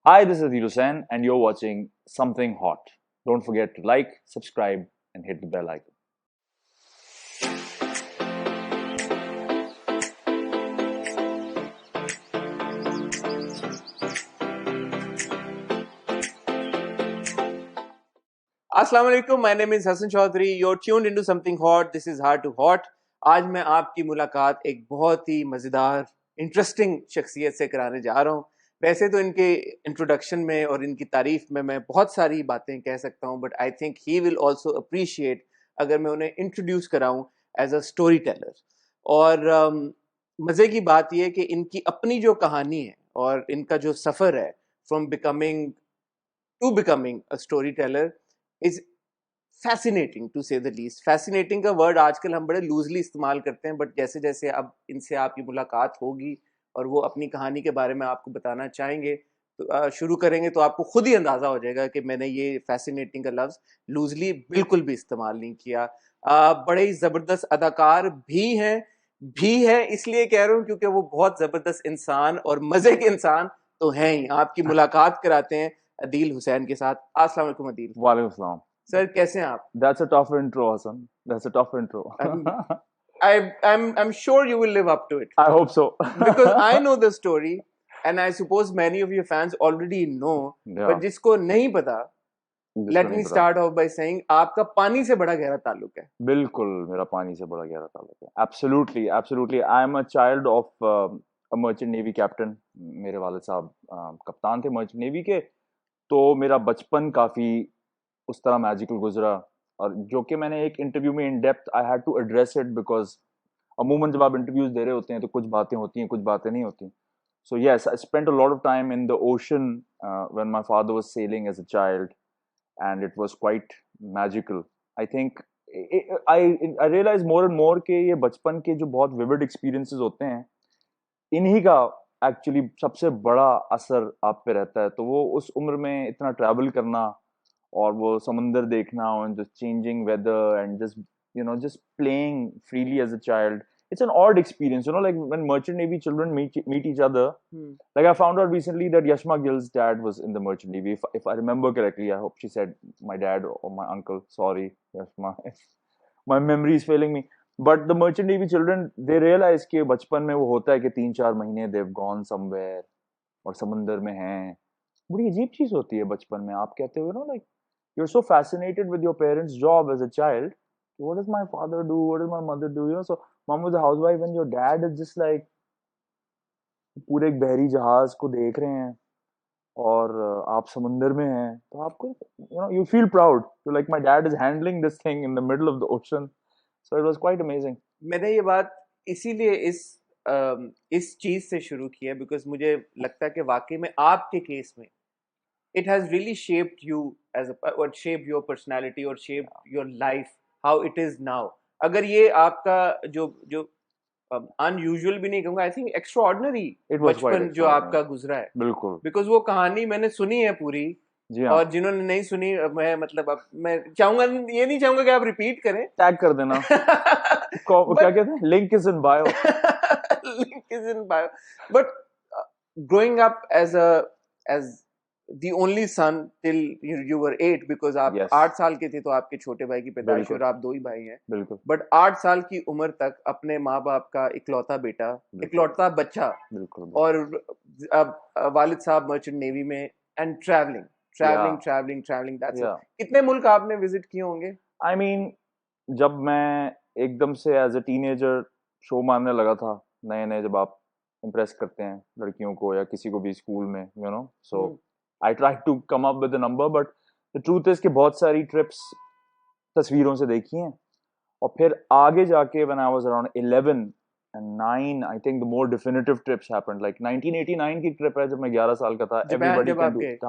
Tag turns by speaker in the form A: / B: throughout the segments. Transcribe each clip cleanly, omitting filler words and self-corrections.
A: Hi, this is Adil Hussain, and you're watching Something Hot. Don't forget to like, subscribe, and hit the bell icon.
B: अस्सलाम वालेकुम, my name is Hasan Chaudhry. you're tuned into something hot. This is hard to hot. आज मैं आपकी मुलाकात एक बहुत ही मज़ेदार interesting शख्सियत से कराने जा रहा हूँ। वैसे तो इनके इंट्रोडक्शन में और इनकी तारीफ में मैं बहुत सारी बातें कह सकता हूँ, but I think he will also appreciate अगर मैं उन्हें इंट्रोड्यूस कराऊँ एज अ स्टोरी टेलर। और मज़े की बात यह है कि इनकी अपनी जो कहानी है और इनका जो सफ़र है from becoming to becoming a story teller is fascinating to say the least. Fascinating का वर्ड आजकल हम बड़े लूजली इस्तेमाल करते हैं, बट जैसे जैसे अब इनसे आपकी मुलाकात होगी और वो अपनी कहानी के बारे में आपको बताना चाहेंगे तो शुरू करेंगे तो आपको खुद ही अंदाज़ा हो जाएगा कि मैंने ये फैसिनेटिंग का लफ्ज़ लूजली बिल्कुल भी इस्तेमाल नहीं किया। बड़े ही ज़बरदस्त अदाकार भी है इसलिए कह रहा हूँ क्योंकि वो बहुत ज़बरदस्त इंसान और मज़े के इंसान तो हैं ही। आपकी मुलाकात कराते हैं अदील हुसैन के साथ। अस्सलाम वालेकुम अदील
A: Walaikum salam.
B: सर, कैसे हैं आप?
A: That's a tough intro, Hassan. That's a tough intro.
B: I'm I'm sure you will live up to it
A: I hope so.
B: because I know the story and I suppose many of your fans already know.
A: Yeah.
B: But जिसको नहीं पता,
A: जिसको
B: let
A: नहीं
B: me
A: पता।
B: start off by saying आपका पानी से बड़ा गहरा ताल्लुक है।
A: बिल्कुल मेरा पानी से बड़ा गहरा ताल्लुक है। Absolutely, absolutely. I am a child of a merchant navy captain. मेरे वालिद साहब कप्तान थे merchant navy के, तो मेरा बचपन काफी उस तरह मैजिकल गुजरा। और जो कि मैंने एक इंटरव्यू में in depth I had to address it because अमूमन जब आप इंटरव्यूज दे रहे होते हैं तो कुछ बातें होती हैं, कुछ बातें नहीं होती। So yes, I spent a lot of time in the ocean when my father was sailing as a child and it was quite magical. I think I realise more and more के ये बचपन के जो बहुत vivid experiences होते हैं, इन्हीं का एक्चुअली सबसे बड़ा असर आप पे रहता है। तो वो उस उम्र में इतना ट्रैवल करना और वो समंदर देखना और just changing weather and just playing freely as a child, it's an odd experience, like when merchant navy children meet each other. Like I found out recently that Yashma Gill's dad was in the merchant navy, if I remember correctly. I hope she said my dad or my uncle. Sorry, Yashma, if my memory is failing me. But the merchant navy children, they realize कि बचपन में वो होता है कि 3-4 महीने they've gone somewhere और समंदर में हैं। बड़ी अजीब चीज होती है बचपन में। आप कहते हो like you're so fascinated with your parents' job as a child. What does my father do? What does my mother do? So mom was a housewife and your dad is just like पूरे एक बहरी जहाज को देख रहे हैं और आप समुंदर में हैं, तो आपको you feel proud. So like my dad is handling this thing in the middle of the ocean. So it was quite amazing.
B: मैंने ये बात इसीलिए इस चीज से शुरू किया बिकॉज मुझे लगता है कि वाकई में आपके केस में it has really shaped you or shaped your personality or shaped your life how it is now. अगर ये आपका जो जो अनयूजुअल भी नहीं कहूँगा, आई थिंक एक्स्ट्राऑर्डिनरी बचपन जो आपका गुजरा है,
A: बिल्कुल,
B: बिकॉज वो कहानी मैंने सुनी है पूरी।
A: जी हाँ।
B: और जिन्होंने नहीं सुनी, मैं मतलब अब मैं चाहूंगा, ये नहीं चाहूंगा कि आप रिपीट करें,
A: टैग कर देना। क्या कहते हैं, link is in bio.
B: Link is in bio. But growing up as the only son till you were 8 because आप 8 साल के थे तो आपके छोटे भाई की पैदाइश और आप 2 ही भाई हैं।
A: बिल्कुल।
B: बट 8 साल की उम्र तक अपने माँ बाप का इकलौता बेटा, इकलौता बच्चा,
A: बिल्कुल।
B: और अब वालिद साहब मर्चेंट नेवी में एंड ट्रैवलिंग। कितने मुल्क आपने विजिट किए होंगे?
A: आई मीन जब मैं एकदम से एज अ टीनेजर शो मारने लगा था, नए नए जब आप इम्प्रेस करते हैं लड़कियों को या किसी को भी स्कूल में, so I try to come up with a number, but the truth is कि बहुत सारी ट्रिप्स तस्वीरों से देखी हैं। और फिर आगे जाके when I was around 11 and 9, I think the more definitive trips happened. Like 1989 की ट्रिप है जब मैं 11 साल का था। Everybody can do it.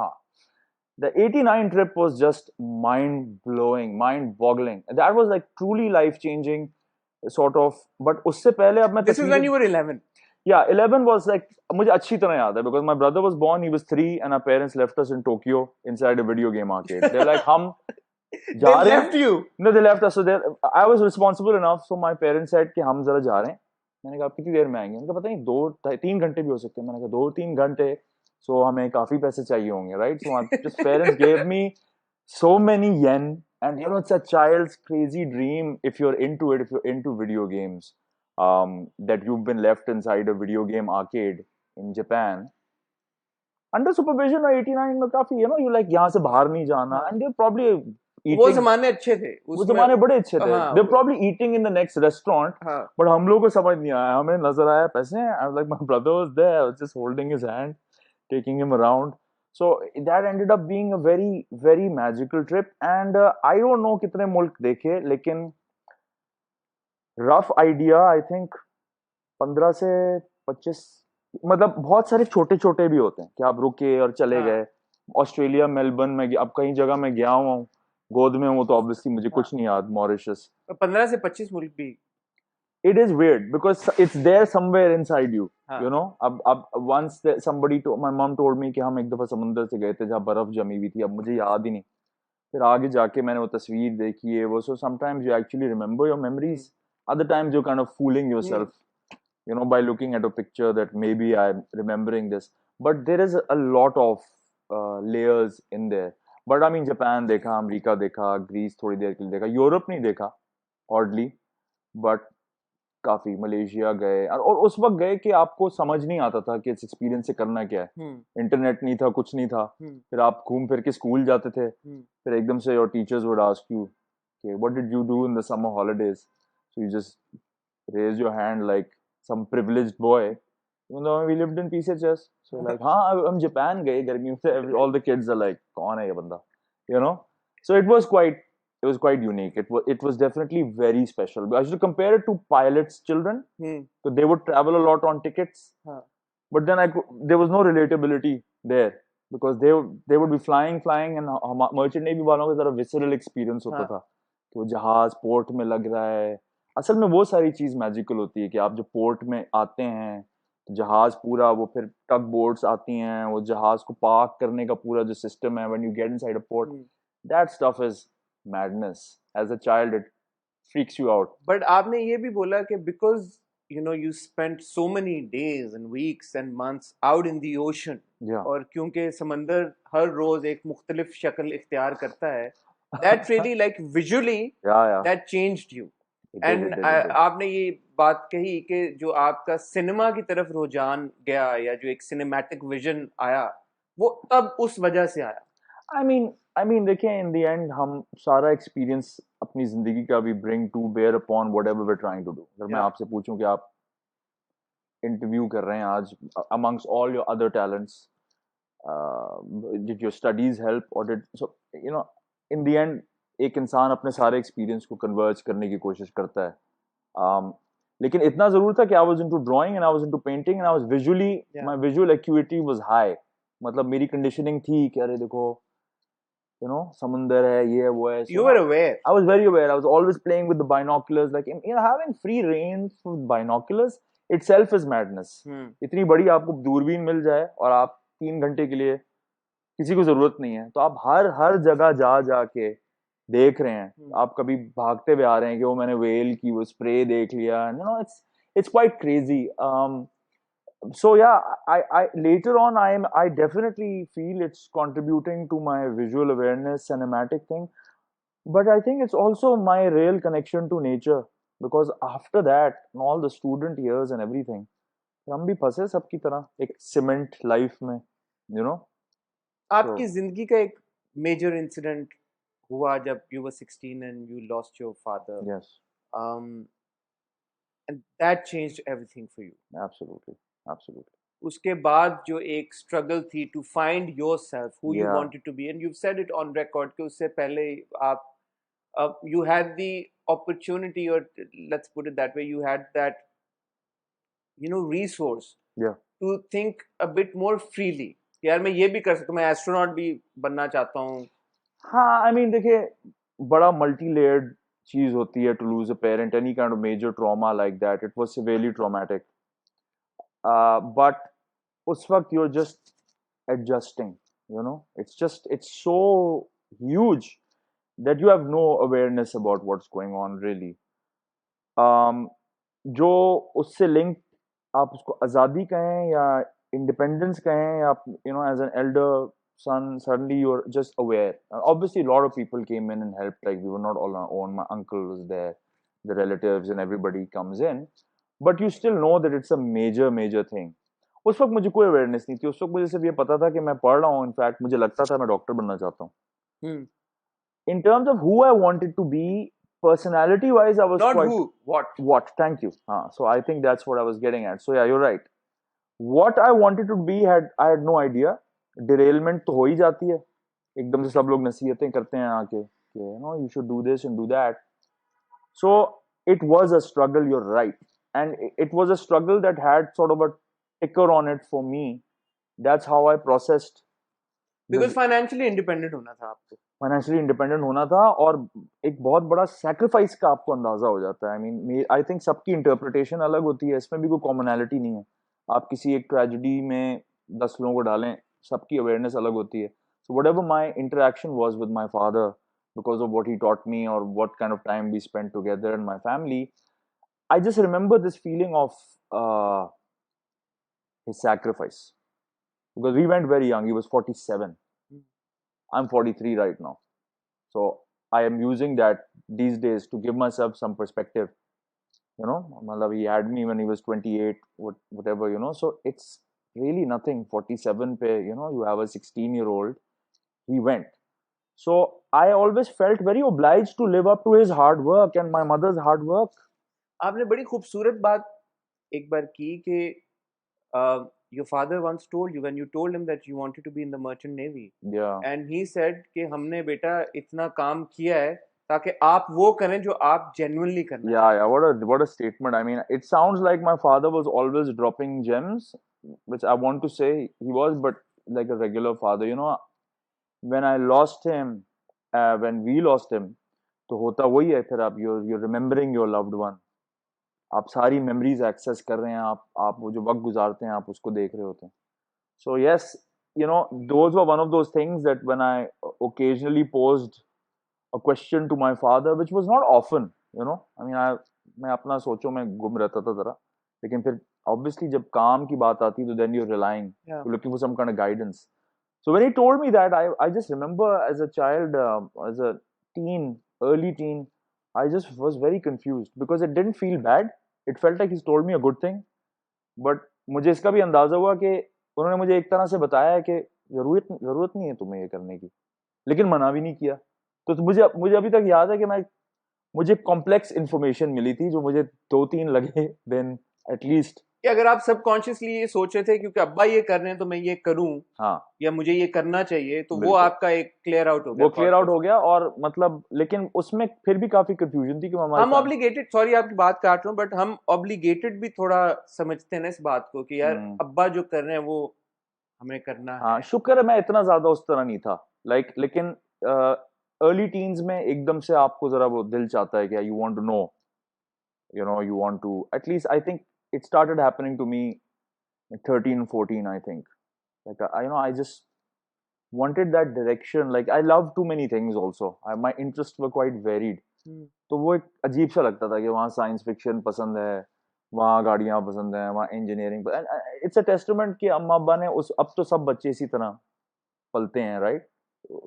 A: The 89 trip was just mind-blowing, mind-boggling. That was like truly life-changing, sort of. But उससे पहले अब मैं
B: This is when you were 11.
A: Yeah, 11 was like, मुझे अच्छी तरह याद है because my brother was born, he was 3 and our parents left us in Tokyo inside a video game arcade. They're like, हम
B: जा रहे हैं। They left you?
A: No, they left us. So I was responsible enough. So my parents said कि हम जरा जा रहे हैं। मैंने कहा कितनी देर में आएंगे? उनका पता नहीं 2-3 घंटे भी हो सकते हैं। मैंने कहा 2-3 घंटे so हमें काफी पैसे चाहिए होंगे, right? So just parents gave me so many yen, and you know, it's a child's crazy dream if you're into it, if you're into video games, that you've been left inside a video game arcade in Japan under supervision or 89 में काफी, you know, you like यहाँ से बाहर नहीं जाना,
B: हाँ,
A: and they're probably
B: वो
A: eating,
B: जमाने अच्छे थे
A: वो
B: उसमें।
A: जमाने बड़े अच्छे थे,
B: हाँ
A: they're probably eating in the next restaurant,
B: हाँ
A: but हम लोग को समझ नहीं आया, हमें नजर आया पैसे, I was like, my brother was there, I was just holding his hand, taking him around. So that ended up being a very very magical trip, and I don't know कितने मुल्क देखे, लेकिन rough idea I think 15 से 25, मतलब बहुत सारे छोटे छोटे भी होते हैं कि आप रुके और चले
B: हाँ
A: गए। ऑस्ट्रेलिया मेलबर्न में अब कहीं जगह मैं गया हुआ हूँ, गोद में हूँ तो ऑब्वियसली मुझे
B: हाँ,
A: कुछ नहीं याद, मॉरिशस।
B: 15 से 25 मुल्क भी।
A: It is weird because it's there somewhere inside you,
B: हाँ
A: you know. अब once somebody to my mom told me कि हम एक दफा समुंदर से गए थे जहाँ बर्फ जमी हुई थी, अब मुझे याद ही नहीं, फिर आगे जाके मैंने वो तस्वीर देखी है वो, so sometimes you actually remember your memories, other times you're kind of fooling yourself, you know, by looking at a picture that maybe I'm remembering this, but there is a lot of layers in there. But I mean, Japan देखा, America देखा, Greece थोड़ी देर के लिए देखा, Europe नहीं देखा oddly, but काफी Malaysia गए, और उस वक्त गए कि आपको समझ नहीं आता था कि इस एक्सपीरियंस से करना क्या है, इंटरनेट नहीं था, कुछ नहीं था, फिर आप घूम फिर के स्कूल जाते थे, फिर एकदम से your teachers would ask you कि what did you do in the summer holidays, so you just raise your hand like some privileged boy, even though we lived in PCHS. So like, हाँ हम Japan गए गर्मियों से, all the kids are like, कौन है ये बंदा, you know? So it was quite unique. It was definitely very special. I should compare it to pilots' children. So they would travel a lot on tickets, but then there was no relatability there because they would be flying, and merchant navy वालों का जरा visceral experience होता था कि वो जहाज port में लग रहा है। असल में वो सारी चीज मैजिकल होती है कि आप जो पोर्ट में आते हैं, जहाज पूरा, वो फिर टग बोट्स आती हैं, वो जहाज को पार्क करने का पूरा जो सिस्टम है, when you get inside a port, that stuff is madness. As a child it freaks you out.
B: But आपने ये भी बोला कि because you know you spent so many days and weeks and months out in the ocean, और क्योंकि समंदर हर रोज एक मुख्तलिफ शक्ल इख्तियार करता है, that really like visually that changed you. And आपने ये बात कही कि जो आपका सिनेमा की तरफ रुझान गया या जो एक सिनेमैटिक विजन आया, वो तब उस वजह से आया।
A: आई मीन देखिए, इन द एंड हम सारा एक्सपीरियंस अपनी जिंदगी का भी bring to bear upon whatever we are trying to do. अगर मैं आपसे पूछूं कि आप इंटरव्यू कर रहे हैं आज, amongst all your other talents, did your studies help, और did, so you know, in the end एक इंसान अपने सारे एक्सपीरियंस को कन्वर्ज करने की कोशिश करता है। लेकिन इतना जरूर था कि I was into drawing and I was into painting and I was visually, my visual acuity was high. मतलब मेरी कंडीशनिंग थी कि अरे देखो, you know, समुंदर है, ये है, वो है।
B: You were aware.
A: I was very aware. I was always playing with the binoculars, like, you know, having free range with binoculars itself is madness. इतनी बड़ी आपको दूरबीन मिल जाए और आप 3 घंटे के लिए, किसी को जरूरत नहीं है, तो आप हर जगह जा के देख रहे हैं। आप कभी भागते हुए आ रहे हैं कि वो मैंने वेल की वो स्प्रे देख लिया, you know, it's quite crazy. So yeah, I later on I definitely feel it's contributing to my visual awareness cinematic thing, but I think it's also my real connection to nature, because after that, all the student years and everything, हम भी फंसे सबकी तरह एक cement life में, you know.
B: आपकी जिंदगी का एक मेजर इंसिडेंट हुआ जब you were 16 and you lost your father.
A: Yes.
B: And that changed everything for you.
A: Absolutely.
B: उसके बाद जो एक स्ट्रगल थी to find yourself, who you wanted to be, and you've said it on record कि उससे पहले आप you had the opportunity, or let's put it that way, you had that, you know, resource to think a bit more freely. यार मैं ये भी कर सकता हूँ, मैं एस्ट्रोनॉट भी बनना चाहता हूँ।
A: हाँ, आई मीन देखिए, बड़ा मल्टी लेयर्ड चीज होती है to lose a parent, any kind of major trauma like that. It was severely traumatic. But उस वक्त you're just adjusting, you know. It's so huge that you have no awareness about what's going on really. जो उससे link, आप उसको आज़ादी कहें या independence कहें या as an elder son suddenly you're just aware. Obviously a lot of people came in and helped, like we were not all on our own. My uncle was there, the relatives and everybody comes in, but you still know that it's a major thing. उस वक्त मुझे कोई awareness नहीं थी. उस वक्त मुझे सिर्फ ये पता था कि मैं पढ़ रहा हूँ. इनफैक्ट मुझे लगता था मैं डॉक्टर बनना चाहता हूँ. In terms of who I wanted to be, personality wise I was
B: not
A: quite,
B: who,
A: what, thank you. So I think that's what I was getting at. So yeah, you're right. What I wanted to be I had no idea. Derailment तो हो ही जाती है. एकदम से सब लोग नसीहतें करते हैं आके कि you should do this and do that. So it was a struggle, you're right. And it was a struggle that had sort of a ticker on it for me. That's how I processed.
B: because financially independent होना था आपको.
A: Financially independent होना था और एक बहुत बड़ा sacrifice का आपको अंदाजा हो जाता है. आई मीन आई थिंक सबकी इंटरप्रिटेशन अलग होती है. इसमें भी कोई कॉमनैलिटी नहीं है. आप किसी एक ट्रेजेडी में 10 लोगों को डालें, सबकी अवेयरनेस अलग होती है. So whatever my interaction was with my father because of what he taught me और what kind of time we spend together and my family, I just remember this feeling of his sacrifice because we went very young. He was 47. I'm 43 right now. So I am using that these days to give myself some perspective. He had me when he was 28, whatever, so it's really nothing. 47 pe, you have a 16-year-old. He went. So I always felt very obliged to live up to his hard work and my mother's hard work.
B: आपने बड़ी खूबसूरत बात एक बार की कि your father once told you, when you told him that you wanted to be in the merchant navy,
A: yeah,
B: and he said कि हमने बेटा इतना काम किया है ताकि आप वो करें जो आप genuinely करना.
A: Yeah, what a statement. I mean, it sounds like my father was always dropping gems, which I want to say he was, but like a regular father. When I lost him, when we lost him, तो होता वही है. फिर आप you're remembering your loved one. आप सारी memories access कर रहे हैं. आप वो जो वक्त गुजारते हैं आप उसको देख रहे होते हैं. So yes, those were one of those things that when I occasionally posed a question to my father, which was not often, I mean, मैं अपना सोचो में गुम रहता था जरा. लेकिन फिर obviously जब काम की बात आती तो then you're relying, you're looking for some kind of guidance. So when he told me that, I just remember as a child, as a teen, early teen, I just was very confused because it didn't feel bad. It felt like he's told me a good thing. But मुझे इसका भी अंदाजा हुआ कि उन्होंने मुझे एक तरह से बताया कि जरूरत नहीं है तुम्हें ये करने की, लेकिन मना भी नहीं किया. तो मुझे अभी तक याद है कि मुझे कॉम्प्लेक्स इंफॉर्मेशन मिली थी जो मुझे 2-3 लगे देन एटलीस्ट.
B: कि अगर आप सबकॉन्शियसली ये सोचे थे क्योंकि अब्बा ये कर रहे हैं तो मैं ये करूं,
A: हाँ,
B: या मुझे ये करना चाहिए, तो वो आपका एक क्लियर आउट हो गया.
A: वो क्लियर आउट हो गया. और मतलब लेकिन उसमें फिर भी काफी कंफ्यूजन थी कि
B: हम ऑब्लिगेटेड, सॉरी आपकी बात काट रहा हूँ, बट हम ऑब्लिगेटेड भी थोड़ा समझते हैं ना इस बात को कि यार अब्बा जो कर रहे हैं वो हमें करना है.
A: हाँ, शुक्र है मैं इतना ज्यादा उस तरह नहीं था. लेकिन अर्ली टीन्स में एकदम से आपको जरा वो दिल चाहता है कि you want to know, you want to, at least I think it started happening to me at 13 14, I think. Like I just wanted that direction. Like I love too many things also. My interests were quite varied. तो वो एक अजीब सा लगता था कि वहाँ science fiction पसंद है, वहाँ गाड़ियाँ पसंद है, वहाँ इंजीनियरिंग. इट्स अ टेस्टमेंट कि अम्मा अब्बा ने अब तो सब बच्चे इसी तरह पलते हैं, राइट?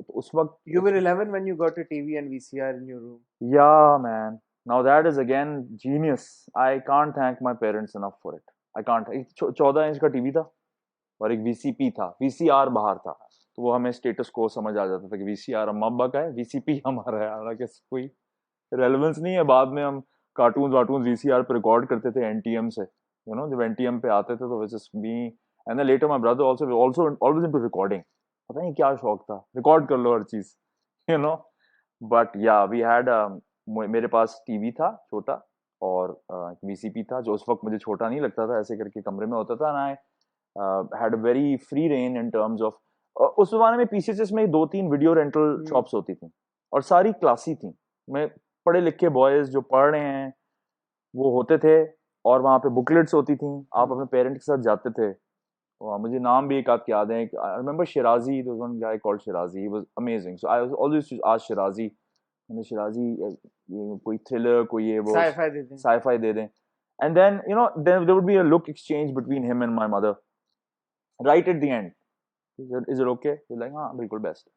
A: उस वक्त
B: you were 11 when you got a TV and VCR in your room.
A: Yeah, man. Now that is again genius. I can't thank my parents enough for it. I can't. 14 inch का TV था और एक VCP था. VCR बाहर था, तो वो हमें स्टेटस को समझ आ जाता था कि VCR अम्मा अब्बा का है, VCP हमारा है. हालांकि कोई रेलेवेंस नहीं है. बाद में हम कार्टून VCR पे रिकॉर्ड करते थे NTM से. जब NTM पे आते थे तो वैसे me and then later my brother also always into recording. पता नहीं क्या शौक था, रिकॉर्ड कर लो हर चीज. बट या वी हैड, मेरे पास टीवी था छोटा और VCP था जो उस वक्त मुझे छोटा नहीं लगता था, ऐसे करके कमरे में होता था. And I had a very free rein in terms of, उस जमाने में PCHS में 2-3 वीडियो रेंटल शॉप्स होती थी और सारी क्लासी थी. मैं पढ़े लिखे बॉयज जो पढ़ रहे हैं वो होते थे और वहाँ पे बुकलेट्स होती थी. आप अपने पेरेंट्स के साथ जाते थे. मुझे नाम भी एक आध याद है. I remember Shirazi. There was one guy called Shirazi. He was amazing. So I was always used to ask Shirazi, Shirazi, कोई thriller, कोई ये वो sci-fi दे दें. And then there would be a look exchange between him and my mother. right at the end. Is it okay? You're like, हाँ बिल्कुल best.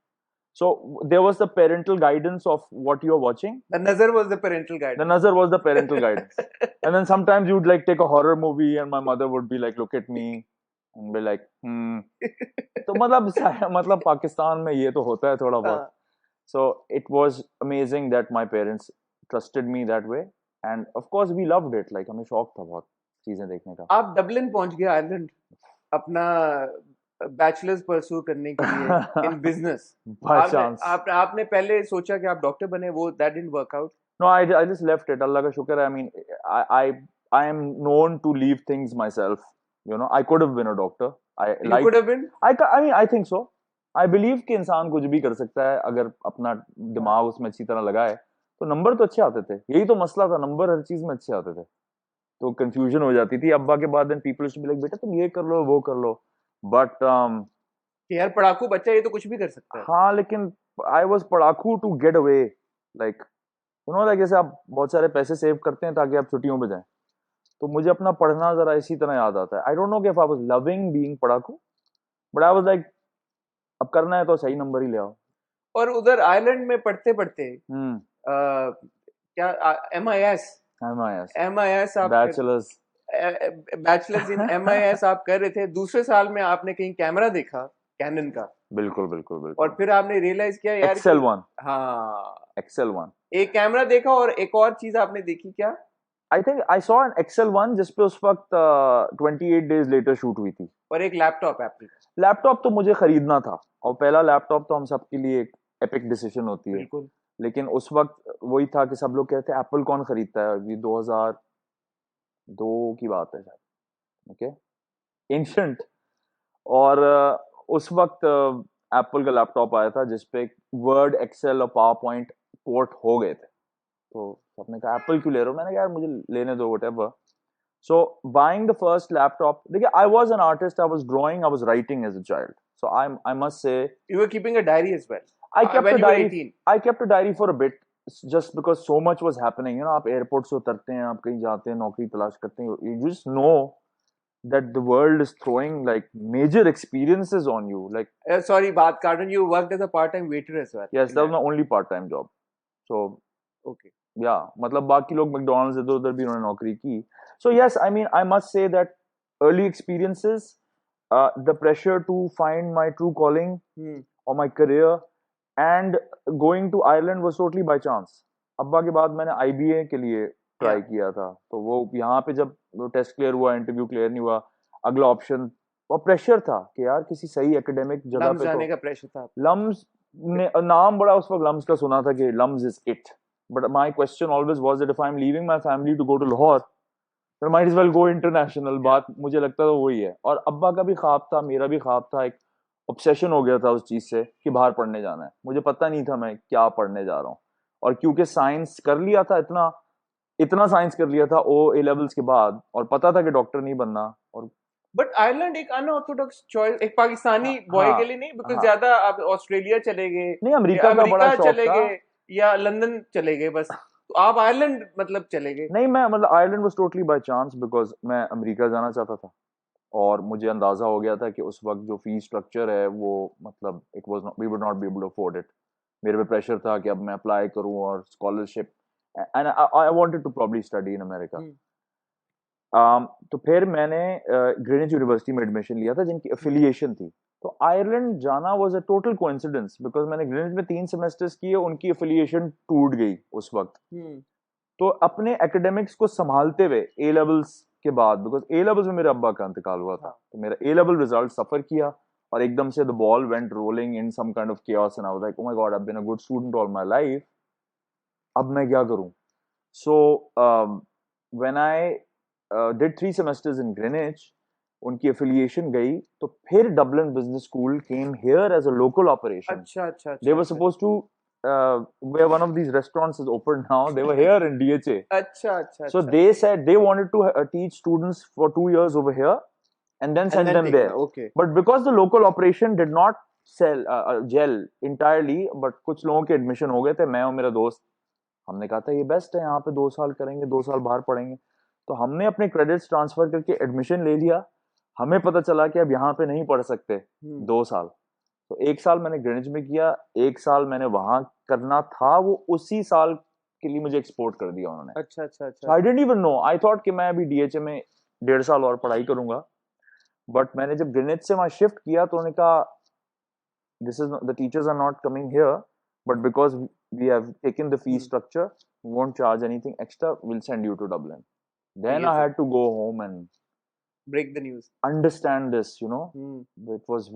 A: So there was the parental guidance of what you're watching.
B: The nazar was the parental
A: The
B: guidance.
A: nazar was the parental guidance. And then sometimes you'd like take a horror movie and my mother would be like, look at me and be like, तो मतलब पाकिस्तान में ये तो होता है थोड़ा बहुत.
B: हाँ.
A: So it was amazing that my parents trusted me that way. And of course we loved it. Like हमें शौक था बहुत चीजें देखने का.
B: आप डबलिन पहुंच गए आयरलैंड अपना बैचलर्स परस्यू करने के लिए इन बिजनेस.
A: By chance.
B: आपने पहले सोचा कि आप डॉक्टर बने, वो that didn't work out.
A: No, I just left it. Allah ka shukr hai. I mean, I am known to leave things myself. You know, I could have been a doctor.
B: You could have been.
A: I mean, I think so. I believe कि इंसान कुछ भी कर सकता है अगर अपना दिमाग उसमें अच्छी तरह लगाए. तो नंबर तो अच्छे आते थे. यही तो मसला था, नंबर हर चीज में अच्छे आते थे. तो कंफ्यूजन हो जाती थी अब्बा के बाद. Then people used to be like, बेटा तुम ये कर लो वो कर लो. बट
B: यार पढ़ाकू बच्चा ये तो कुछ भी कर सकता है.
A: हाँ, लेकिन आई वाज पढ़ाकू to get away. Like you know, like जैसे आप बहुत सारे पैसे सेव करते हैं ताकि आप छुट्टियों पे जाएं. तो मुझे अपना पढ़ना जरा इसी तरह याद आता है. I don't know if I was loving being पढ़ाकू, बट आई वाज लाइक अब करना है तो सही नंबर ही ले आओ.
B: और उधर आयरलैंड में पढ़ते पढ़ते क्या MIS आप बैचलर्स इन MIS आप कर रहे थे. दूसरे साल में आपने कहीं कैमरा देखा कैनन का.
A: बिल्कुल बिल्कुल बिल्कुल.
B: और फिर आपने रियलाइज किया यार
A: XL1.
B: हाँ,
A: XL1
B: एक कैमरा देखा और एक और चीज आपने देखी क्या?
A: आई think I saw an XL1 जिसपे उस वक्त 28 days later शूट हुई थी.
B: और एक लैपटॉप एप्पल.
A: लैपटॉप तो मुझे खरीदना था और पहला लैपटॉप तो हम सबके लिए एक एपिक डिसीजन होती है.
B: बिल्कुल.
A: लेकिन उस वक्त वही था कि सब लोग कहते हैं एप्पल कौन खरीदता है. ये 2002 की बात है शायद. Okay, ancient. और उस वक्त एप्पल का लैपटॉप आया था जिसपे वर्ड, एक्सेल और पावर पॉइंट पोर्ट हो गए थे. तो सबने कहा एप्पल क्यों ले रहे हो. मैंने कहा यार मुझे लेने दो, whatever. So buying the first laptop, देखिए I was an artist. I was drawing, I was writing as a child. So I must say
B: you were keeping a diary as well.
A: I kept
B: when
A: a
B: you were
A: diary.
B: 18.
A: I kept a diary for a bit, just because so much was happening. You know, आप airport से उतरते हैं, आप कहीं जाते हैं, नौकरी तलाश करते हैं. You just know that the world is throwing like major experiences on you. Like,
B: sorry, बात काट रहा हूं. You worked as a part-time waiter as well.
A: yes, that was my only part-time job. So,
B: okay.
A: Yeah, मतलब बाकी लोग McDonald's इधर उधर भी उन्होंने नौकरी की. So yes, I mean, I must say that early experiences, the pressure to find my true calling or my career, and going to Ireland was totally by chance. अब्बा के बाद मैंने IBA के लिए ट्राई किया था. तो वो यहाँ पे जब टेस्ट क्लियर हुआ, इंटरव्यू क्लियर नहीं हुआ, अगला ऑप्शन और प्रेशर था कि यार किसी सही एकेडमिक जगह पे.
B: जाने का प्रेशर था.
A: लम्स ने नाम बड़ा उस वक्त लम्स का सुना था कि LUMS is it. But my question always was that if I am leaving my family to go to Lahore, then might as well go international. बात मुझे लगता था वही है. और अब्बा का भी ख्वाब था, मेरा भी ख्वाब था. एक ऑब्सेशन हो गया था उस चीज से कि बाहर पढ़ने जाना है. मुझे पता नहीं था मैं क्या पढ़ने जा रहा हूँ. और क्योंकि साइंस कर लिया था, इतना साइंस कर लिया था A levels के बाद, और पता था कि डॉक्टर नहीं बनना. और
B: बट आयरलैंड एक अनऑर्थोडॉक्स चॉइस, एक पाकिस्तानी बॉय के लिए नहीं, बिकॉज़ ज्यादा आप ऑस्ट्रेलिया चले गए,
A: नहीं अमेरिका का बड़ा शौक
B: चले
A: था,
B: गए या लंदन चले गए बस. तो आप आयरलैंड मतलब चले गए?
A: नहीं, मैं मतलब Ireland was totally by chance, because मैं अमेरिका जाना चाहता था. और मुझे अंदाजा हो गया था कि उस वक्त जो फीस स्ट्रक्चर है वो मतलब it was not, we would not be able to afford it. मेरे पे प्रेशर था कि अब मैं अप्लाई करूं और scholarship, and I wanted to probably study in America. तो फिर मैंने ग्रीनिच यूनिवर्सिटी में एडमिशन लिया था जिनकी एफिलिएशन थी. तो आयरलैंड जाना was a total coincidence, because मैंने ग्रीनिच में 3 सेमेस्टर्स किए, उनकी एफिलिएशन टूट गई उस वक्त. तो अपने एकेडमिक्स को संभालते हुए A levels के बाद, बिकॉज A levels में मेरे अब्बा का इंतकाल हुआ था, तो मेरा A level रिजल्ट सफर किया और एकदम से the ball went rolling in some kind of chaos and I was like, oh my god, I've been a good student all my life, अब मैं क्या करूं. So when I did 3 semesters in Greenwich, उनकी affiliation गई, तो फिर Dublin business school came here as a local operation.
B: अच्छा.
A: They were supposed to where one of these restaurants is open now, they were here in DHA.
B: अच्छा.
A: So they said they wanted to teach students for 2 years over here and then send them there.
B: Okay.
A: But because the local operation did not gel entirely, but कुछ लोगों के admission हो गए थे, मैं और मेरा दोस्त, हमने कहा था ये बेस्ट है, यहाँ पे 2 साल करेंगे, 2 साल बाहर पढ़ेंगे. तो हमने अपने क्रेडिट्स ट्रांसफर करके एडमिशन ले लिया. हमें पता चला कि अब यहाँ पे नहीं पढ़ सकते 2 साल, तो 1 साल मैंने ग्रेनिच में किया, 1 साल मैंने वहां करना था, वो उसी साल के लिए मुझे एक्सपोर्ट कर दिया उन्होंने।
B: अच्छा अच्छा अच्छा।
A: I didn't even know, I thought कि मैं अभी डीएचए में 1.5 साल और पढ़ाई करूंगा, बट मैंने जब ग्रेनिच से वहां शिफ्ट किया तो उन्होंने कहा this is not, the teachers are not coming here, but because we have taken the fee structure, we won't charge anything extra, we'll send you to Dublin. Then I had to go home and
B: break the news,
A: understand this, you know. It was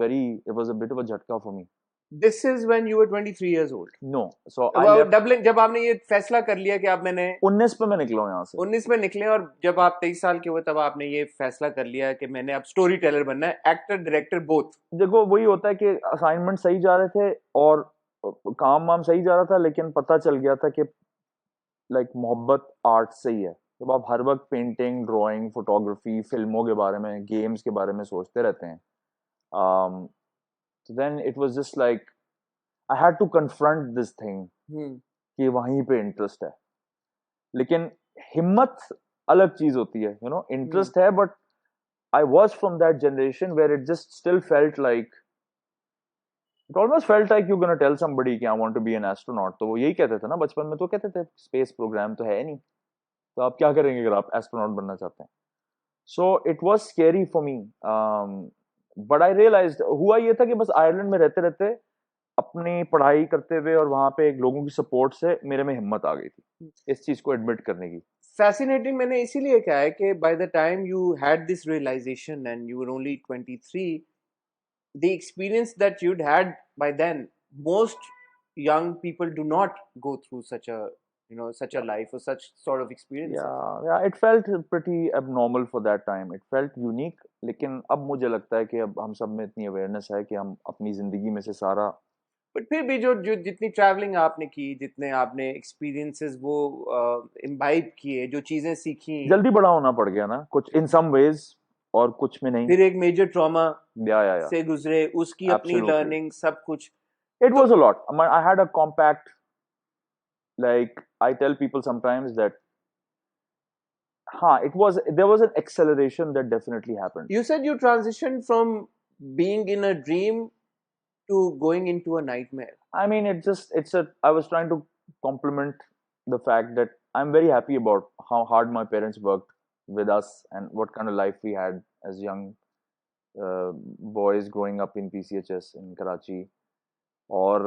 A: a bit of a jhatka for me.
B: This is when you were 23 years old.
A: No, so I left
B: Dublin, जब आपने ये फैसला कर लिया कि आप मैंने
A: 19 पे मैं निकला हूँ यहाँ से,
B: 19 में निकले, और जब आप 23 साल के हुए तब आपने ये फैसला कर लिया कि मैंने अब स्टोरी टेलर बनना है, एक्टर डायरेक्टर बोथ।
A: देखो वही होता है कि असाइनमेंट सही जा रहे थे और काम वाम सही जा रहा था, लेकिन पता चल गया था कि लाइक मोहब्बत आर्ट से ही है। जब आप हर वक्त पेंटिंग, ड्राइंग, फोटोग्राफी, फिल्मों के बारे में, गेम्स के बारे में सोचते रहते हैं, so then it was just like I had to confront this thing कि वहीं पे इंटरेस्ट है, लेकिन हिम्मत अलग चीज होती है, यू नो। इंटरेस्ट है, but I was from that generation where it just still felt like, it almost felt like you're gonna tell somebody कि I want to be an astronaut, तो वो यही कहते थे ना बचपन में, तो कहते थे स्पेस प्रोग्राम तो है नहीं, तो आप क्या करेंगे अगर आप एस्ट्रोनॉट बनना चाहते हैं। So it was scary for me, but I realized, हुआ ये था कि बस आयरलैंड में रहते रहते अपनी पढ़ाई करते हुए और वहां पे लोगों की सपोर्ट से मेरे में हिम्मत आ गई थी इस चीज को एडमिट करने की।
B: Fascinating, मैंने इसीलिए कहा है कि by the time you had this realization and you were only 23, the experience that you'd had by then, most young people do not go through such a, you know, such a life or such sort of experiences.
A: Yeah, it felt pretty abnormal for that time. It felt unique, लेकिन अब मुझे लगता है कि अब हम सब में इतनी अवेयरनेस है कि हम अपनी जिंदगी में से सारा,
B: बट फिर भी जो जो जितनी ट्रैवलिंग आपने की, जितने आपने एक्सपीरियंसेस वो इम्बाइब किए, जो चीजें सीखी,
A: जल्दी बड़ा होना पड़ गया ना कुछ इन सम वेज और कुछ में नहीं।
B: फिर एक मेजर ट्रॉमा
A: या
B: से गुजरे, उसकी अपनी लर्निंग, सब कुछ।
A: It was a lot. I had a compact, like I tell people sometimes that there was an acceleration that definitely happened.
B: You said you transitioned from being in a dream to going into a nightmare.
A: I mean, I was trying to compliment the fact that I'm very happy about how hard my parents worked with us and what kind of life we had as young boys growing up in PCHS in Karachi. और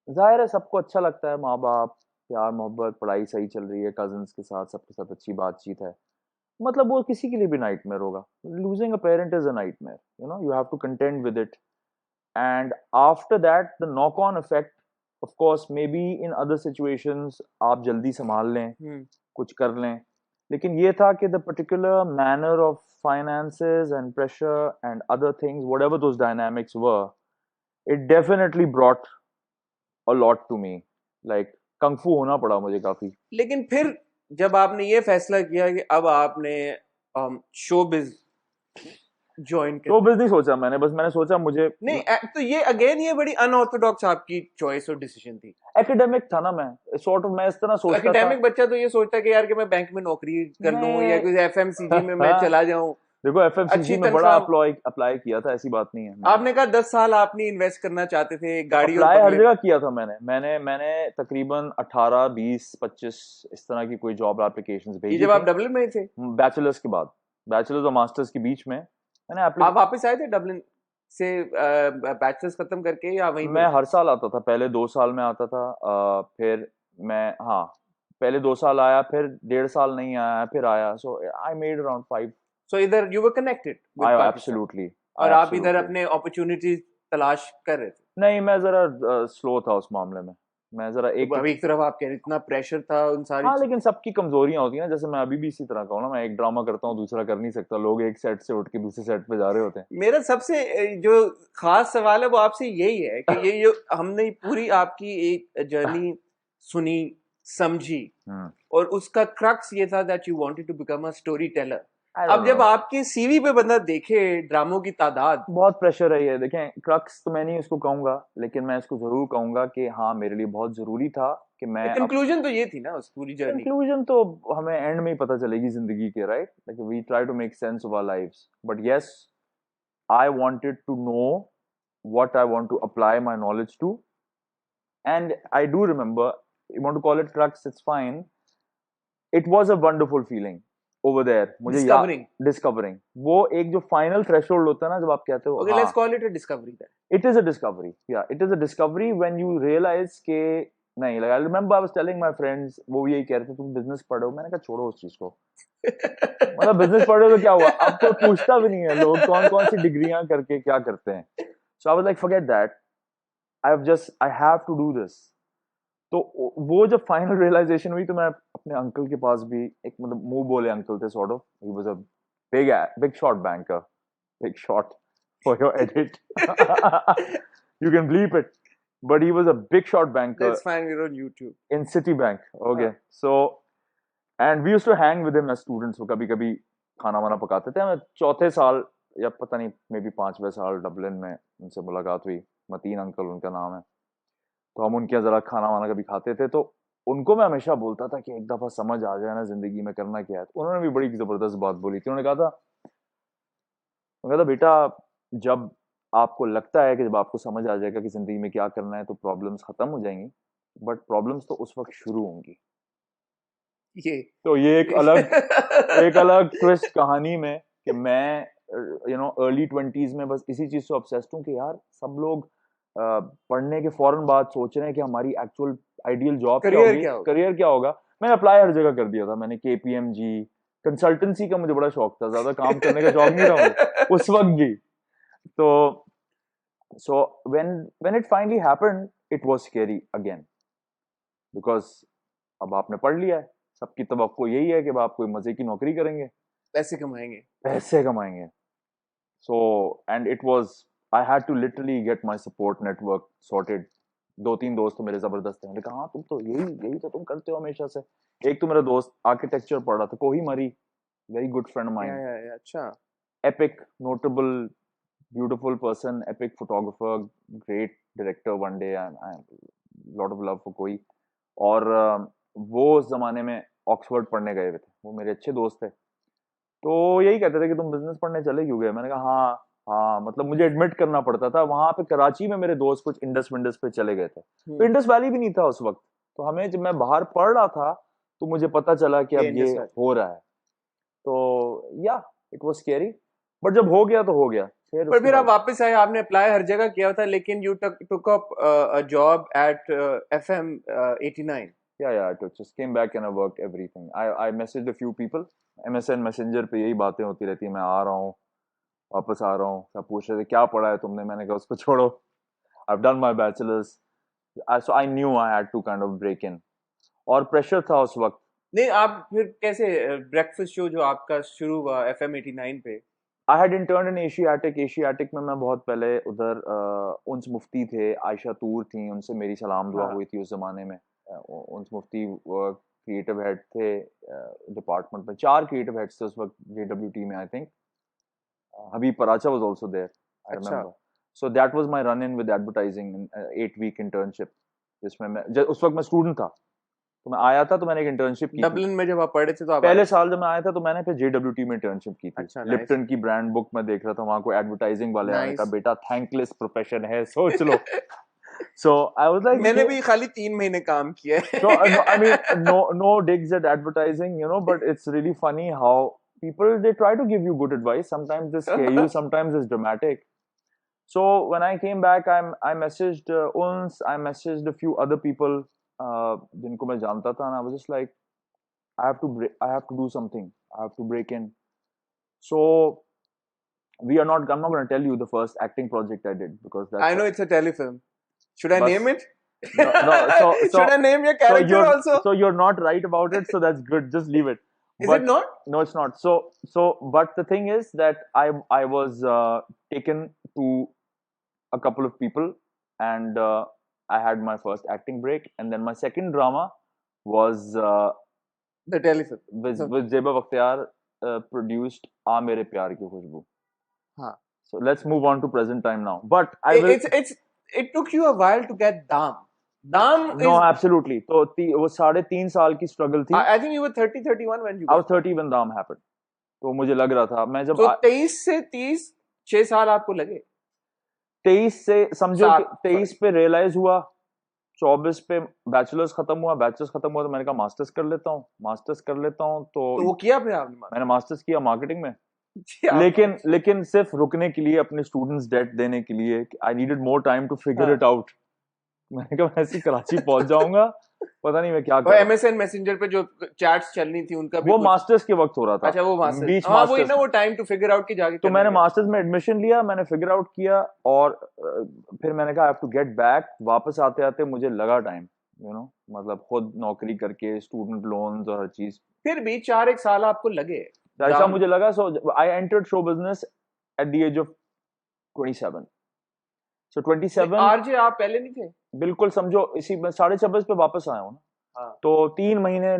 A: जाहिर है सबको अच्छा लगता है, माँ बाप, प्यार मोहब्बत, पढ़ाई सही चल रही है, कजन्स के साथ, सबके साथ अच्छी बातचीत है, मतलब वो किसी के लिए भी नाइटमेयर होगा। Losing a parent is a nightmare, you know, you have to content with it, and after that the knock on effect, of course may be in other situations आप जल्दी संभाल लें, कुछ कर लें, लेकिन ये था कि the particular manner of finances and pressure and other things, whatever those dynamics were, it definitely brought a lot to me, like kung fu होना पड़ा मुझे काफी।
B: लेकिन फिर जब आपने ये फैसला किया कि अब आपने शोबिज ज्वाइन कर,
A: शोबिज नहीं सोचा मैंने, बस मैंने सोचा मुझे
B: नहीं, तो ये अगेन ये बड़ी अनऑर्थोडॉक्स आपकी चॉइस और डिसीजन थी।
A: एकेडमिक था ना मैं, सॉर्ट ऑफ मैं इस तरह सोचता था।
B: एकेडमिक बच्चा तो ये सोचता है कि यार कि मैं बैंक में नौकरी कर लूं या कोई एफएमसीजी में मैं चला जाऊं।
A: देखो एफएमसीजी में बड़ा अप्लाई किया था, ऐसी बात नहीं है।
B: आपने कहा 10 साल आपने इन्वेस्ट करना चाहते थे, गाड़ी
A: अप्लाई हर जगह किया था मैंने तकरीबन 18, 20, 25 इस तरह की कोई जॉब एप्लीकेशंस भेजी।
B: जब आप डबलिन में थे,
A: बैचलर्स के बाद, बैचलर्स और मास्टर्स के बीच में मैंने
B: आप वापस आए थे डबलिन से बैचलर्स खत्म करके, या वहीं?
A: मैं हर साल आता था, पहले 2 साल में आता था, फिर मैं पहले 2 साल आया, फिर 1.5 साल नहीं आया, फिर आया, so I made around 5।
B: So either you were connected with Pakistan,
A: absolutely,
B: और आप इधर अपने अपॉर्चुनिटी तलाश कर रहे थे?
A: नहीं, मैं जरा स्लो था उस मामले में, मैं जरा
B: एक तरफ आप कह रहे इतना प्रेशर था उन सारी।
A: हाँ, लेकिन सबकी कमजोरियां होती हैं ना, जैसे मैं अभी भी इसी तरह का हूँ ना, मैं एक ड्रामा करता हूँ, दूसरा कर नहीं सकता, लोग एक सेट से उठ के दूसरे सेट पे जा रहे होते हैं।
B: मेरा सबसे जो खास सवाल है वो आपसे यही है कि ये जो हमने पूरी आपकी एक जर्नी सुनी, समझी, और उसका क्रक्स ये था that you wanted to become a storyteller,
A: I don't
B: अब जब
A: know.
B: आपके सीवी पे बंदा देखे ड्रामों की तादाद,
A: बहुत प्रेशर है ये। देखें, क्रक्स तो मैं नहीं इसको कहूंगा, लेकिन मैं इसको जरूर कहूंगा कि हाँ, मेरे लिए बहुत जरूरी था कि मैं
B: कंक्लूजन तो ये थी ना उस पूरी जर्नी।
A: कंक्लूजन तो हमें एंड में ही पता चलेगी जिंदगी के, right? Like we try to make sense of our lives, but yes, I wanted to know what I want to apply my knowledge to. And I do remember, you want to call it crux, it's fine. It was a wonderful feeling over there. मुझे
B: Discovering.
A: Discovering. वो एक जो final threshold होता है ना, जब आप कहते हो
B: Okay,
A: हाँ,
B: let's call it a discovery then.
A: it is a discovery. Yeah, it is a discovery when you realize कि नहीं, like I remember I was telling my friends, वो यही कह रहे थे तुम business पढ़ो, मैंने कहा छोड़ो उस चीज को। मतलब बिजनेस पढ़े तो क्या हुआ, अब तो पूछता भी नहीं है लोग कौन कौन सी डिग्रियां करके क्या करते हैं। So I was like forget that, I have to do this. तो वो जब फाइनल रियलाइजेशन हुई तो मैं अपने अंकल के पास भी, एक मतलब मुंह बोले अंकल थे, sort of, he was a big shot banker, big shot for your edit, you can bleep it, but he was a big shot banker.
B: That's fine, we're on YouTube.
A: In Citibank. Okay. So and we used to hang with him as students. वो कभी कभी खाना वाना पकाते थे। हमें चौथे साल या पता नहीं मे बी 5वें साल डबलिन में उनसे मुलाकात हुई। मतीन अंकल उनका नाम है। तो हम उनके ज़रा खाना वाना कभी खाते थे, तो उनको मैं हमेशा बोलता था कि एक दफ़ा समझ आ जाए ना जिंदगी में करना क्या है। तो उन्होंने भी बड़ी ज़बरदस्त बात बोली थी। उन्होंने कहा था बेटा, जब आपको लगता है कि जब आपको समझ आ जाएगा कि जिंदगी में क्या करना है तो प्रॉब्लम्स खत्म हो जाएंगी, बट प्रॉब्लम्स तो उस वक्त शुरू होंगी। तो ये एक अलग ट्विस्ट कहानी में कि मैं अर्ली 20s में बस इसी चीज से ऑब्सेस्ड हूँ कि यार सब लोग पढ़ने के फौरन बाद सोच रहे हैं कि हमारी एक्चुअल आइडियल जॉब करियर क्या होगा। मैंने अप्लाई हर जगह कर दिया था। मैंने KPMG, कंसल्टेंसी का मुझे बड़ा शौक था, ज्यादा काम करने का शौक नहीं था मुझे उस वक्त भी। तो so when it finally happened, it was scary again, because अब आपने पढ़ लिया है, सबकी तवक्को यही है कि आप कोई मजे की नौकरी करेंगे,
B: पैसे
A: कमाएंगे। So and it was, I had to literally get my support network sorted. 2-3 दोस्त तो मेरे जबरदस्त थे। मैंने कहा हाँ तुम तो यही तो तुम करते हो हमेशा से। एक तो मेरा दोस्त आर्किटेक्चर पढ़ रहा था, कोही मरी, very good friend of mine.
B: अच्छा।
A: Epic, notable, beautiful person, epic photographer, great director one day, and lot of love for कोई। और वो उस जमाने में ऑक्सफोर्ड पढ़ने गए हुए थे, वो मेरे अच्छे दोस्त थे। तो यही कहते थे कि तुम बिजनेस पढ़ने चले क्यों गए। मैंने कहा हाँ, मतलब मुझे एडमिट करना पड़ता था। वहां पे कराची में मेरे दोस्त कुछ इंडस विंडस पे चले गए थे, तो इंडस वैली भी नहीं था उस वक्त। तो हमें, जब मैं बाहर पढ़ रहा था तो मुझे पता चला कि अब ये हो रहा है। तो या इट वाज स्कैरी, बट जब हो गया तो हो गया।
B: फिर आप वापस आए, आपने अप्लाई हर जगह किया था, लेकिन you took up a job eight FM 89।
A: Yeah, I just came back and I worked everything. I messaged a few people, MSN Messenger पे यही बातें होती रहती है, मैं आ रहा हूँ, वापस आ रहा हूँ। सब पूछ रहे थे क्या पढ़ा है तुमने, मैंने कहा उसको छोड़ो, I've done my bachelor's. So I knew I had to kind of break in, और प्रेशर था उस वक्त।
B: नहीं, आप फिर कैसे ब्रेकफास्ट शो जो आपका शुरू हुआ FM 89 पे?
A: I had interned in Asiatic में मैं बहुत पहले उधर उन्स मुफ्ती थे, आयशा तूर थी, उनसे मेरी सलाम दुआ हुई थी उस जमाने में। उन्स मुफ्ती क्रिएटिव हेड थे डिपार्टमेंट में। 4 क्रिएटिव हेड्स थे उस वक्त JWT में, I think Habib Paracha was also there, I remember. So that was my run in with advertising, 8-week internship, जिसमें मैं उस वक्त मैं स्टूडेंट था, तो मैं आया था, तो मैंने एक इंटर्नशिप की
B: डबलिन में। जब आप पढ़े थे तो आप
A: पहले साल जब मैं आया था तो मैंने फिर JWT में इंटर्नशिप की थी।
B: अच्छा,
A: लिप्टन की ब्रांड बुक में देख रहा था, वहां को एडवर्टाइजिंग वाले आने का, बेटा थैंकलेस प्रोफेशन है, सोच लो। So I was like,
B: मैंने भी खाली 3 महीने काम किया है।
A: So I mean, no digs at advertising, but it's really funny how people, they try to give you good advice. Sometimes they scare you, sometimes it's dramatic. So when I came back, I messaged Uns, I messaged a few other people जिनको मैं जानता था, and I was just like, I have to do something. I have to break in. So I'm not going to tell you the first acting project I did, because that's,
B: I know it's a telefilm. Should I name it?
A: No.
B: Should I name your character also?
A: So you're not right about it, so that's good. Just leave it.
B: Is it not?
A: No, it's not. But the thing is that I was taken to a couple of people, and I had my first acting break, and then my second drama was
B: the telefilm
A: with Zeba Bakhtiar produced आ मेरे प्यार की खुशबू.
B: हाँ.
A: So let's move on to present time now. But I will.
B: It took you a while to get Dam. Dam
A: No,
B: is.
A: absolutely. तो वो 3.5 साल की struggle थी.
B: I think you were 30, 31 when you.
A: I was 30 when Dam happened. तो मुझे लग रहा था मैं जब.
B: तो 23 से 30 6 साल आपको लगे.
A: 23 से समझो 23 पे रियलाइज हुआ, 24 पे बैचलर्स खत्म हुआ तो मैंने कहा मास्टर्स कर लेता हूँ तो
B: वो किया फिर आपने?
A: मैंने मास्टर्स किया मार्केटिंग में. लेकिन सिर्फ रुकने के लिए, अपने स्टूडेंट्स डेट देने के लिए. I needed more time to figure it out. मैंने कहा मैं ऐसे कराची पहुंच जाऊंगा, पता नहीं मैं क्या करूं.
B: MSN मैसेंजर पे जो चैट्स चलनी थी उनका भी
A: वो मास्टर्स के वक्त हो रहा था.
B: अच्छा, वो मास्टर्स.
A: बीच
B: हाँ, वो ना वो टाइम टू फिगर आउट की जाके.
A: तो मैंने मास्टर्स में एडमिशन लिया, मैंने फिगर आउट किया और फिर मैंने कहा I have to get back. वापस आते आते मुझे लगा टाइम, मतलब खुद नौकरी करके स्टूडेंट लोन्स और हर चीज.
B: फिर भी 4-1 साल आपको लगे.
A: ऐसा मुझे लगा. So I entered show business at the age of 27. So 27.
B: RJ आप पहले नहीं थे?
A: बिल्कुल, समझो इसी में 26.5 पे वापस आया हूँ ना.
B: हाँ. तो
A: 3 महीने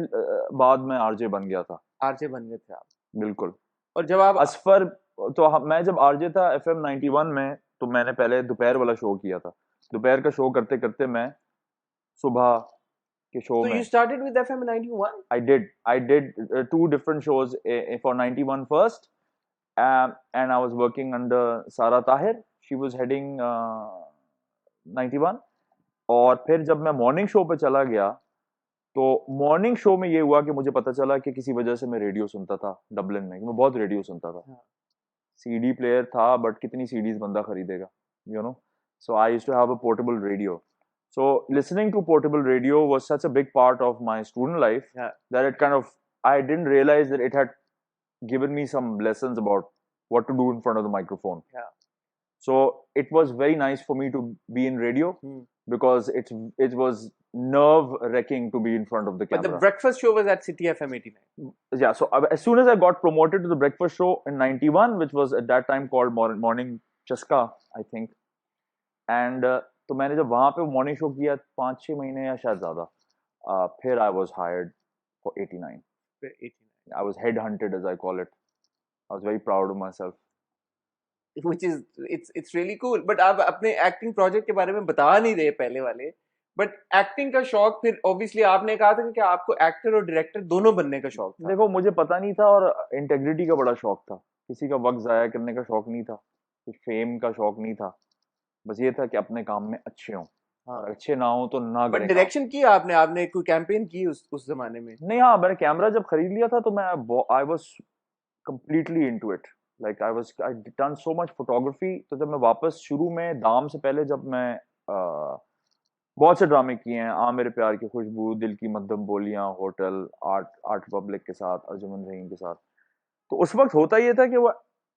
A: बाद मैं आरजे बन गया था.
B: आरजे बन गए थे आप?
A: बिल्कुल.
B: और जब आप
A: असफर, तो मैं जब आरजे था FM 91 में, तो मैंने पहले दोपहर वाला शो किया था. दोपहर का शो करते करते मैं सुबह के शो में.
B: You started with FM 91?
A: I did 2 different shows for 91 first, and I was working under Sara Tahir. She was heading 91. और फिर जब मैं मॉर्निंग शो पे चला गया, तो मॉर्निंग शो में ये हुआ कि मुझे पता चला कि किसी वजह से मैं रेडियो सुनता था डबलिन में. मैं बहुत रेडियो सुनता था. CD प्लेयर था, बट कितनी CDs बंदा खरीदेगा, So I used to have a portable radio. So listening to portable radio was such a big part of my student life that it kind of, I didn't realize that it had given me some lessons about what to do in front of the microphone. So it was very nice for me to be in radio because it was nerve wracking to be in front of the camera.
B: But the breakfast show was at City FM 89.
A: Yeah, so as soon as I got promoted to the breakfast show in 91, which was at that time called Morning Chaska, I think, and तो मैंने जब वहाँ पे morning show किया 5-6 महीने या शायद ज्यादा, फिर I was hired for 89. I was headhunted, as I call it. I was very proud of myself.
B: Which is it's really cool. But आप अपने एक्टिंग प्रोजेक्ट के बारे में बता नहीं रहे पहले वाले. बट एक्टिंग का शौक फिर ऑब्वियसली आपने कहा था कि आपको एक्टर और डायरेक्टर दोनों बनने का शौक था.
A: देखो, मुझे पता नहीं था और इंटेग्रिटी का बड़ा शौक था. किसी का वक्त जाया करने का शौक नहीं था, कुछ फेम का शौक नहीं था. बस ये था कि अपने काम में अच्छे हों. अच्छे ना हो तो ना करें.
B: बट डायरेक्शन किया आपने कोई कैंपेन की उस जमाने में?
A: नहीं. हाँ, मैंने कैमरा जब खरीद लिया था तो मैं I was completely into it. Like I done so much photography. तो जब मैं वापस शुरू में दाम से पहले जब मैं बहुत से ड्रामे किए हैं, आ मेरे प्यार की खुशबू, दिल की मध्यम बोलियां, होटल, आर्ट रिपब्लिक के साथ, अर्जुमन रहीम के साथ. तो उस वक्त होता ये था कि वो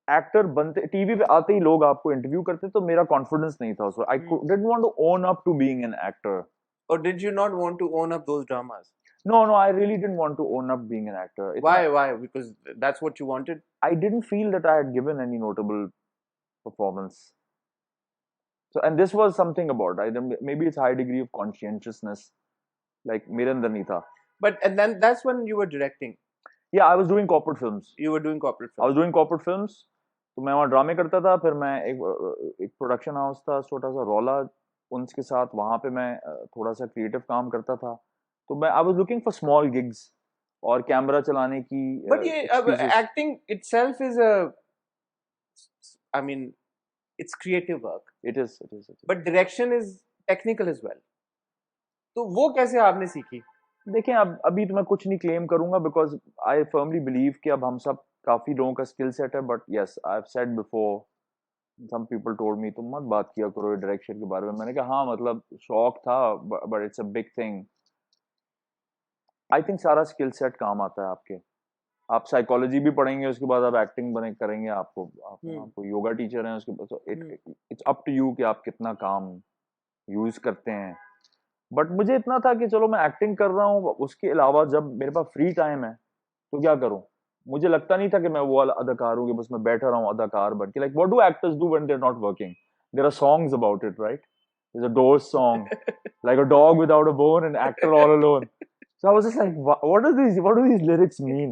A: एक्टर बनते, टीवी पे आते ही लोग आपको इंटरव्यू करते, तो मेरा कॉन्फिडेंस नहीं था उस वक्त. I didn't want to own up to being an actor.
B: और did you not want to own up those dramas?
A: No, I really didn't want to own up being an actor.
B: Why? Because that's what you wanted?
A: I didn't feel that I had given any notable performance. So, and this was something about, maybe it's high degree of conscientiousness, like मेरे अंदर नहीं था.
B: And then that's when you were directing.
A: Yeah, I was doing corporate films.
B: You were doing corporate films.
A: I was doing corporate films. तो मैं वहाँ ड्रामे करता था. फिर मैं एक प्रोडक्शन हाउस था छोटा सा रौला, उनके साथ वहाँ पे मैं थोड़ा सा क्रिएटिव काम करता था. तो मैं I was looking for small gigs और कैमरा चलाने की.
B: But ये acting itself is I mean, it's creative work.
A: It is.
B: But direction is technical as well. तो वो कैसे आपने सीखी?
A: देखें, अभी तो मैं कुछ नहीं क्लेम करूंगा because I firmly believe कि अब हम सब काफी लोगों का स्किल सेट है. But yes, I've said before, some people told me तुम मत बात किया करो डायरेक्शन के बारे में. मैंने कहा हाँ, मतलब शौक था, but it's a big thing. I think सारा स्किल सेट काम आता है आपके. आप साइकोलॉजी भी पढ़ेंगे, उसके बाद आप एक्टिंग करेंगे. आपको योगा टीचर हैं, उसके बाद इट्स अप टू यू कि आप कितना काम यूज करते हैं. बट मुझे इतना था कि चलो मैं एक्टिंग कर रहा हूँ, उसके अलावा जब मेरे पास फ्री टाइम है तो क्या करूँ. मुझे लगता नहीं था कि मैं वो वाला अदाकार हूँ कि बस मैं बैठा रहा हूँ अदाकार बन के. Like what do actors do when they are not working? There are songs about it, right? There is a Doors song like a dog without a bone, an actor all alone. So I was just like, what do these lyrics mean?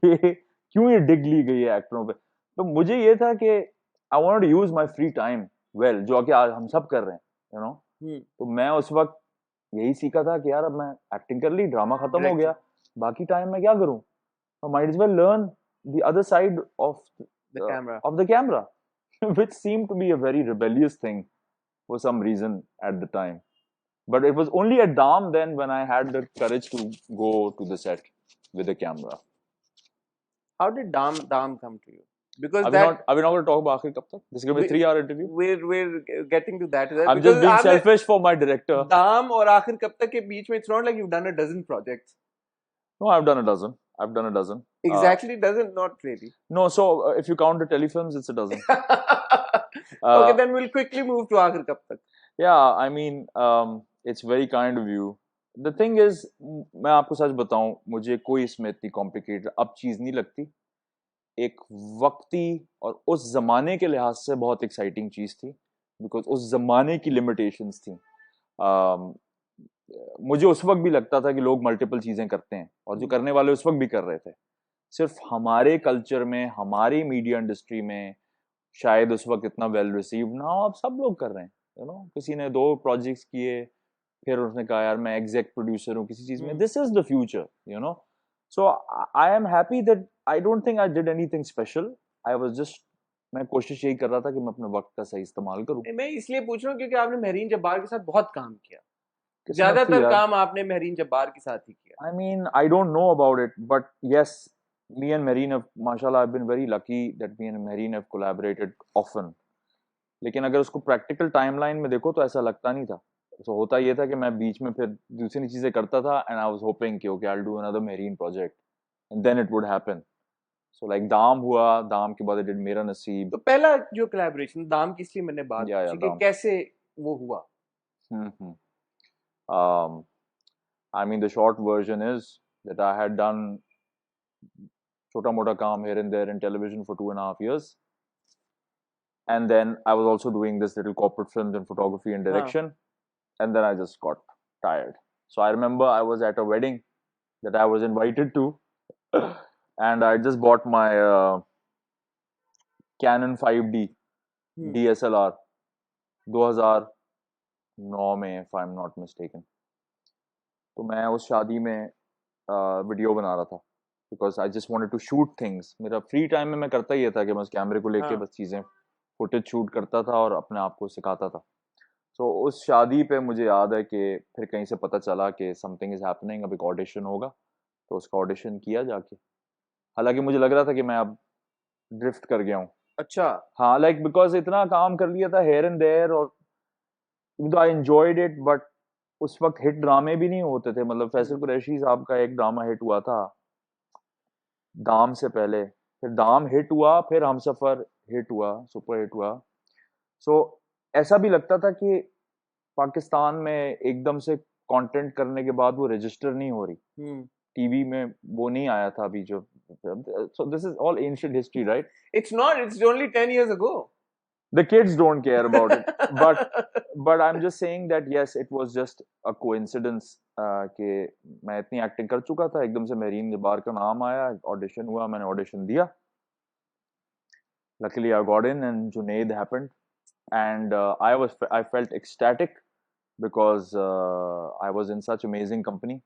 A: ये क्यों ये डिग ली गई है एक्टरों पे। तो मुझे ये था कि I wanted to use my free time well, जो कि आज हम सब कर रहे हैं, यू नो। तो मैं उस वक्त यही सीखा था कि यार अब मैं एक्टिंग कर ली, ड्रामा खत्म हो गया, बाकी टाइम मैं क्या करूं, might as well learn the other side
B: the camera.
A: of the camera, which seemed to be a very rebellious thing for some reason at the time. But it was only at Dam then when I had the courage to go to the set with the camera.
B: How did Dam come to you? Because
A: Are we not going to talk about Aakhir Kab Tak? This is going to be a 3-hour interview.
B: We're getting to that.
A: I'm just being selfish for my director.
B: Dam और Aakhir Kab Tak के बीच में, it's not like you've done a dozen projects.
A: No, I've done a dozen.
B: Exactly, dozen? Not really.
A: No, so if you count the telefilms, it's a dozen.
B: Okay, then we'll quickly move to Aakhir Kab Tak.
A: Yeah, I mean, it's very kind of you. The thing is, मैं आपको सच बताऊं, मुझे कोई इसमें इतनी complicated अब चीज नहीं लगती। एक वक्ती और उस जमाने के लिहाज से बहुत एक्साइटिंग चीज थी, बिकॉज उस जमाने की लिमिटेशंस थी। मुझे उस वक्त भी लगता था कि लोग मल्टीपल चीजें करते हैं, और जो करने वाले उस वक्त भी कर रहे थे। सिर्फ हमारे कल्चर में, हमारी मीडिया इंडस्ट्री में शायद उस वक्त इतना वेल रिसीव्ड ना हो, अब सब लोग कर रहे हैं, यू नो। किसी ने 2 प्रोजेक्ट्स किए, फिर उसने कहा यार मैं एग्जेक्ट प्रोड्यूसर हूँ किसी चीज में, this is the future, you know. So I am happy that I don't think I did anything special, I was just, मैं कोशिश यही कर रहा था कि मैं अपने वक्त का सही इस्तेमाल करूं।
B: मैं इसलिए पूछ रहा हूँ क्योंकि आपने महरीन जब्बार के साथ बहुत काम किया, ज्यादातर काम आपने महरीन जब्बार के साथ ही किया।
A: I mean, I don't know about it, but yes, me and Mehreen have, mashallah, I've been very lucky that me and Mehreen have collaborated often. लेकिन अगर उसको प्रैक्टिकल टाइमलाइन में देखो तो ऐसा लगता नहीं था। तो होता ये था कि मैं बीच में फिर दूसरी चीजें करता था, एंड आई वाज होपिंग कि okay I will do another Mehreen project and then it would happen. So like Daam हुआ, दाम के बाद आई डिड मेरा नसीब।
B: तो पहला जो कोलैबोरेशन दाम की, इसलिए मैंने बात पूछी कि कैसे वो हुआ।
A: I mean, the short version is that I had done chota mota kaam here and there in television for 2.5 years. And then I was also doing this little corporate films and photography and direction. And then I just got tired. So I remember I was at a wedding that I was invited to. And I just bought my Canon 5D DSLR 2009 में, if I'm not mistaken. तो मैं उस शादी में video बना रहा था, because I just wanted to shoot things. मेरा फ्री टाइम में मैं करता ही था कि बस कैमरे को लेके बस चीज़ें फुटेज शूट करता था और अपने आप को सिखाता था। तो उस शादी पे मुझे याद है कि फिर कहीं से पता चला कि समथिंग इज हैपनिंग, अब एक ऑडिशन होगा, तो उसका ऑडिशन किया जाके। हालांकि मुझे लग रहा था कि मैं अब ड्रिफ्ट कर गया हूँ।
B: अच्छा।
A: हाँ, लाइक बिकॉज इतना काम कर लिया था हेयर एंड देयर, और आई एंजॉयड इट, बट उस वक्त हिट ड्रामे भी नहीं होते थे। मतलब फैसल कुरैशी साहब का एक ड्रामा हिट हुआ था दाम से पहले, फिर दाम हिट हुआ, फिर हमसफर हिट हुआ, सुपर हिट हुआ। सो ऐसा भी लगता था कि पाकिस्तान में एकदम से कंटेंट करने के बाद वो रजिस्टर नहीं हो रही, टीवी में वो नहीं आया था अभी जो। So this is all ancient history, right?
B: It's not, it's only 10 years ago.
A: The kids don't care about it, but I'm just saying that yes, it was just a coincidence कि मैं इतनी एक्टिंग कर चुका था, एकदम से marine Jabbar का नाम आया, ऑडिशन हुआ, मैंने ऑडिशन दिया, luckily I got in and Junaid happened, and I felt ecstatic because I was in such amazing company.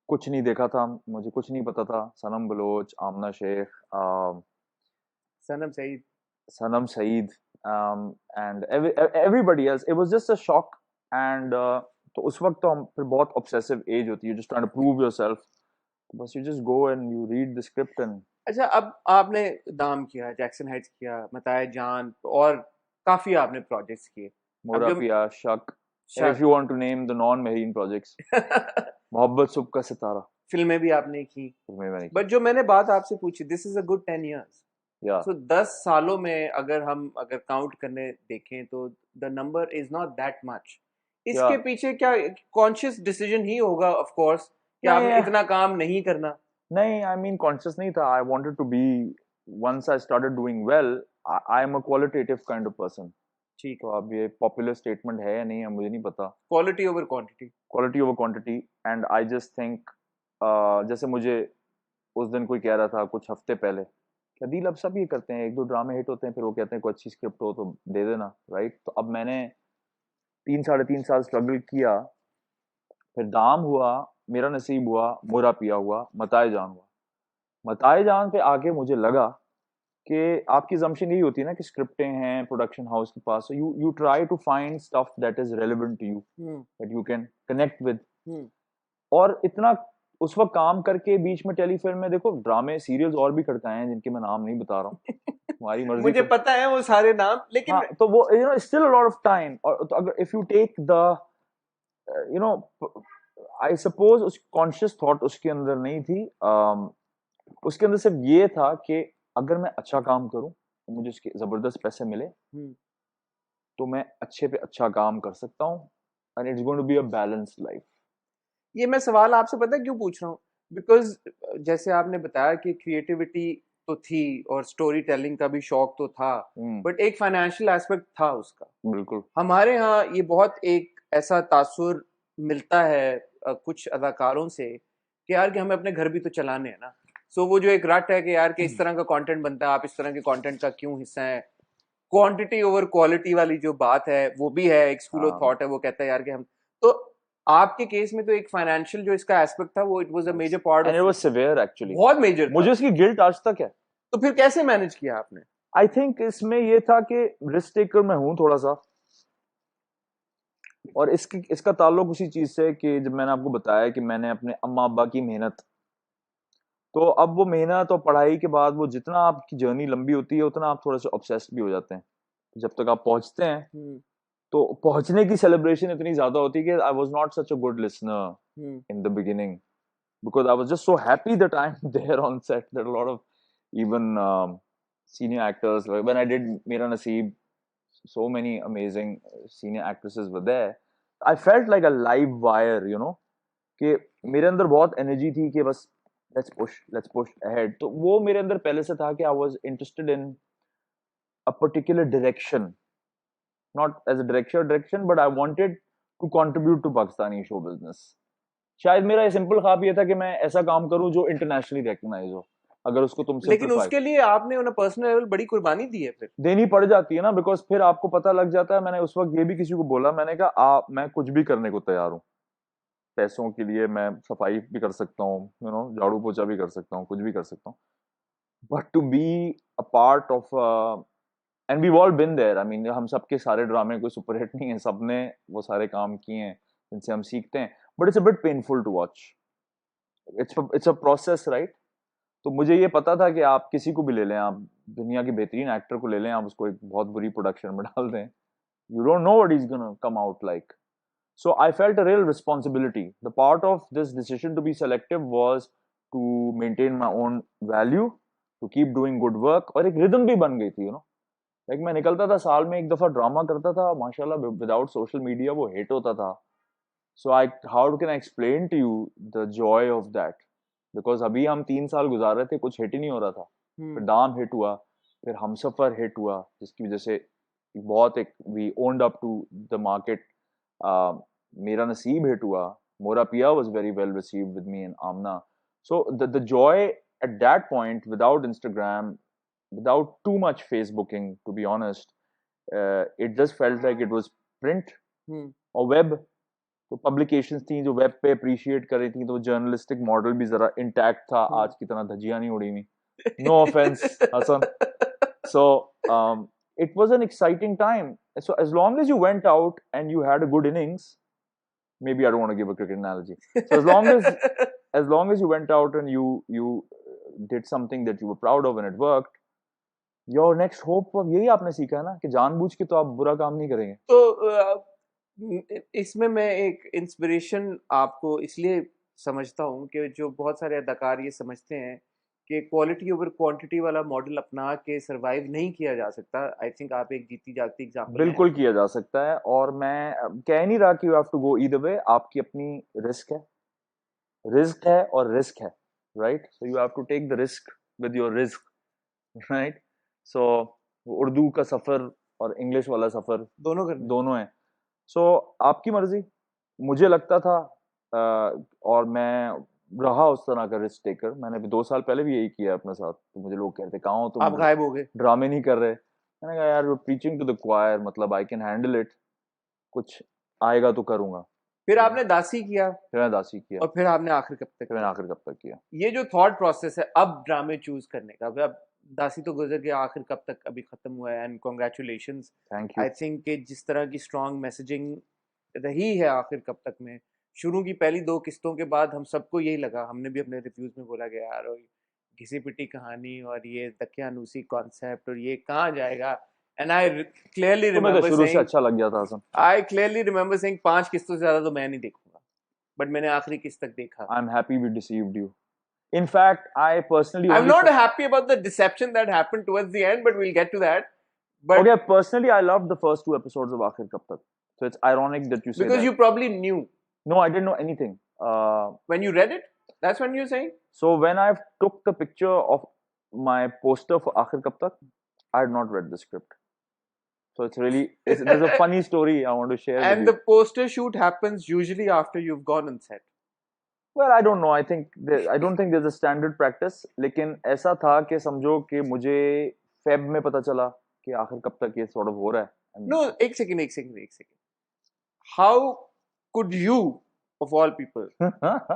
A: कुछ नहीं देखा था, मुझे कुछ नहीं पता था। Sanam Baloch, Aamna Sheikh, Sanam Saeed, and everybody else, it was just a shock. And तो उस वक्त तो हम फिर बहुत obsessive age होती है, just trying to prove yourself, बस you just go and you read the script and।
B: अच्छा, अब आपने दाम किया, जैक्सन हाइट्स किया, मताए जान, और काफी आपने प्रोजेक्ट्स किए,
A: मोरा पिया, शक, if you want to name the non Mehreen projects, मोहब्बत सुबह का सितारा,
B: फिल्में भी आपने की। बट जो मैंने बात आपसे पूछी, this is a good 10 years. So 10 सालों में अगर काउंट करने देखें तो the number is not that much. इसके पीछे क्या कॉन्शियस डिसीजन ही होगा, ऑफ कोर्स, कि आपने इतना काम नहीं करना?
A: नहीं, आई मीन कॉन्शियस नहीं था। I wanted to be, once I started doing well, I am a qualitative kind of person. ठीक है, अब ये पॉपुलर स्टेटमेंट है या नहीं है मुझे नहीं पता।
B: Quality over quantity,
A: quality over quantity, and I just think जैसे मुझे उस दिन कोई कह रहा था कुछ हफ्ते पहले कि अदील अब सब ये करते हैं, एक दो ड्रामे हिट होते हैं फिर वो कहते हैं कोई अच्छी स्क्रिप्ट हो तो दे देना, राइट? तो अब मैंने 3 साढ़े 3 साल स्ट्रगल किया, फिर दाम हुआ, मेरा नसीब हुआ, मोरा पिया हुआ, मताए जान हुआ। मताए जान पे आके मुझे लगा कि आपकी assumption यही होती है ना कि स्क्रिप्टें हैं प्रोडक्शन हाउस के पास, you you try to find stuff that is relevant to you,
B: hmm
A: that you can connect with.
B: Hmm
A: और इतना उस वक्त काम करके बीच में टेलीफिल्म में देखो ड्रामे सीरियल्स और भी खड़काए हैं जिनके मैं नाम नहीं बता रहा हूँ, तुम्हारी मर्जी।
B: मुझे
A: तो
B: पता है वो सारे नाम, लेकिन
A: हाँ, तो वो still a lot of time. और तो अगर if you take the you know I suppose उस कॉन्शियस थॉट उसके अंदर नहीं थी, उसके अंदर सिर्फ ये था कि अगर मैं अच्छा काम करूं तो मुझे उसके जबरदस्त पैसे मिले
B: हम्म,
A: तो मैं अच्छे पे अच्छा काम कर सकता हूँ, and it's going to be a balanced life.
B: ये मैं सवाल आपसे पता है क्यों पूछ रहा हूँ? बिकॉज जैसे आपने बताया कि क्रिएटिविटी तो थी और स्टोरी टेलिंग का भी शौक तो था, बट एक फाइनेंशियल एस्पेक्ट था उसका।
A: बिल्कुल।
B: हमारे यहाँ ये बहुत एक ऐसा तासुर मिलता है कुछ अदाकारों से कि यार कि हमें अपने घर भी तो चलाने हैं ना। सो वो जो एक रट है कि यार कि इस तरह का कंटेंट बनता है, आप इस तरह के कंटेंट का क्यों हिस्सा है। क्वांटिटी ओवर क्वालिटी वाली जो बात है वो भी है, एक स्कूल ऑफ
A: हाँ,
B: थॉट है, वो कहता है यार कि हम तो आपके केस में तो एक फाइनेंशियल जो इसका एस्पेक्ट था वो it was a major part
A: and it
B: of,
A: was severe actually.
B: बहुत मेजर था।
A: मुझे उसकी गिल्ट आज तक है।
B: तो फिर कैसे मैनेज किया आपने?
A: आई थिंक इसमें ये था कि रिस्क टेकर मैं हूं थोड़ा सा, और इसका ताल्लुक उसी चीज से कि जब मैंने आपको बताया कि मैंने अपने अम्मा अब्बा की मेहनत, तो अब वो मेहनत और पढ़ाई के बाद वो जितना आपकी जर्नी लंबी होती है उतना आप थोड़े से ऑब्सेस्ड भी हो जाते हैं। जब तक आप पहुंचते हैं
B: हम्म
A: तो पहुंचने की सेलिब्रेशन इतनी ज्यादा होती है कि I was not such a good listener
B: hmm
A: in the beginning, because I was just so happy that I'm there on set that a lot of even senior actors, like when I did Mera Naseeb, so many amazing senior actresses were there. I felt like a live wire, you know, कि मेरे अंदर बहुत energy थी कि बस let's push ahead. तो वो मेरे अंदर पहले से था कि I was interested in a particular direction, not as a direction but I wanted to contribute to Pakistani show business. शायद मेरा ये सिंपल ख्वाब ये था कि मैं ऐसा काम करूं जो इंटरनेशनली रिकग्नाइज हो, अगर उसको तुम
B: लेकिन
A: सिंपलीफाई।
B: उसके लिए आपने ऑन पर्सनल लेवल बड़ी कुर्बानी दी है फिर।
A: देनी पड़ जाती है ना, बिकॉज फिर आपको पता लग जाता है। मैंने उस वक्त ये भी किसी को बोला, मैंने कहा मैं कुछ भी करने को तैयार हूँ पैसों के लिए, मैं सफाई भी कर सकता हूँ, यू नो, झाड़ू पोछा भी कर सकता हूँ, कुछ भी कर सकता हूँ, but to be a part of, and we all been there. I mean हम सबके सारे ड्रामे कोई सुपरहिट नहीं है, सबने वो सारे काम किए हैं जिनसे हम सीखते हैं, but it's a bit painful to watch. It's a process, right? तो मुझे ये पता था कि आप किसी को भी ले लें, आप दुनिया के बेहतरीन एक्टर को ले लें, आप उसको एक बहुत बुरी प्रोडक्शन में डाल दें, you don't know what is gonna come out like. So I felt a real responsibility. The part of this decision to be selective was to maintain my own value, to keep doing good work, और एक rhythm भी बन गई थी, you know. Like मैं निकलता था साल में एक दफा ड्रामा करता था, माशाल्लाह विदाउट सोशल मीडिया वो हिट होता था। So I how can I explain to you the joy of that, because अभी हम 3 साल गुजार रहे थे, कुछ हिट ही नहीं हो रहा था। फिर दाम हिट हुआ, फिर हमसफर हिट हुआ, जिसकी वजह से बहुत एक we owned up to the market. Mera Naseeb hit हुआ, मोरा पिया was very well received with me and Amna. So the joy at that point, without Instagram, without too much Facebooking, to be honest, it just felt like it was print और web। तो publications थी जो web पे appreciate कर रही थी, तो journalistic model भी जरा इंटैक्ट था, आज की तरह धज्जियां नहीं उड़ी हुई। No offence Hasan. So it was an exciting time. So as long as you went out and you had a good innings, maybe I don't want to give a cricket analogy. So as long as you went out and you did something that you were proud of and it worked, your next hope, अब यही आपने सीखा है ना कि जानबूझ के तो आप बुरा काम नहीं करेंगे।
B: तो इसमें मैं एक इंस्पिरेशन आपको इसलिए समझता हूँ कि जो बहुत सारे अदाकार ये समझते हैं कि क्वालिटी ओवर क्वांटिटी वाला मॉडल अपना के सरवाइव नहीं किया जा सकता। आई थिंक आप एक जीती जागती एग्जांपल हैं।
A: बिल्कुल किया जा सकता है, और मैं कह नहीं रहा कि you have to go either way. आपकी अपनी रिस्क है और रिस्क है, right? So you have to take the risk with your risk, right? सो उर्दू का सफर और इंग्लिश वाला सफर दोनों है। सो आपकी मर्जी। मुझे लगता था और मैं रहा उस तरह का रिस्क टेकर। मैंने अभी 2 साल पहले भी यही किया अपने साथ। तो मुझे लोग कहते कहाँ हो
B: आप
A: तुम,
B: गायब हो गए।
A: ड्रामे नहीं कर रहे। मैंने कहा यार प्रीचिंग टू द क्वायर, मतलब आई कैन हैंडल इट, कुछ आएगा तो करूंगा।
B: फिर
A: तो
B: आपने दासी किया
A: फिर मैं दासी किया,
B: और फिर आपने आखिर कब तक
A: फिर मैंने
B: किया?
A: आखिर कब तक किया।
B: ये जो थॉट प्रोसेस है अब ड्रामे चूज करने का, अब दासी तो गुजर गया, आखिर कब तक अभी खत्म हुआ है and congratulations.
A: Thank you.
B: I think कि जिस तरह की स्ट्रॉन्ग मैसेजिंग रही है आखिर कब तक में, शुरू की पहली 2 किस्तों के बाद हम सबको यही लगा, हमने भी अपने रिव्यूज में बोला गया यार और घिसी पिटी कहानी और ये दकियानूसी कॉन्सेप्ट और ये कहाँ जाएगा। एंड आई क्लियरली
A: तो मैं तो
B: रिमेम्बर
A: शुरू से
B: सेइंग,
A: अच्छा लग गया था Hasan.
B: I clearly remember saying 5 किस्तों से ज्यादा तो मैं नहीं देखूंगा, बट मैंने आखिरी किस्त तक देखा।
A: I am happy we deceived you. In fact, I personally
B: I'm
A: only
B: not happy about the deception that happened towards the end, but we'll get to that. But
A: okay, personally I loved the first 2 episodes of Aakhir Kab Tak. So it's ironic that you say
B: because
A: that.
B: you probably knew
A: No, I didn't know anything.
B: when you read it, that's when you're saying.
A: So when I took the picture of my poster for Aakhir Kab Tak, I had not read the script. So it's really, there's a funny story I want to share with
B: And
A: you.
B: the poster shoot happens usually after you've gone on set.
A: Well, I don't know. I don't think there's a standard practice. लेकिन ऐसा था कि समझो कि मुझे Feb में पता चला कि आखिर कब तक ये sort of हो रहा है.
B: No, एक second. How could you, of all people,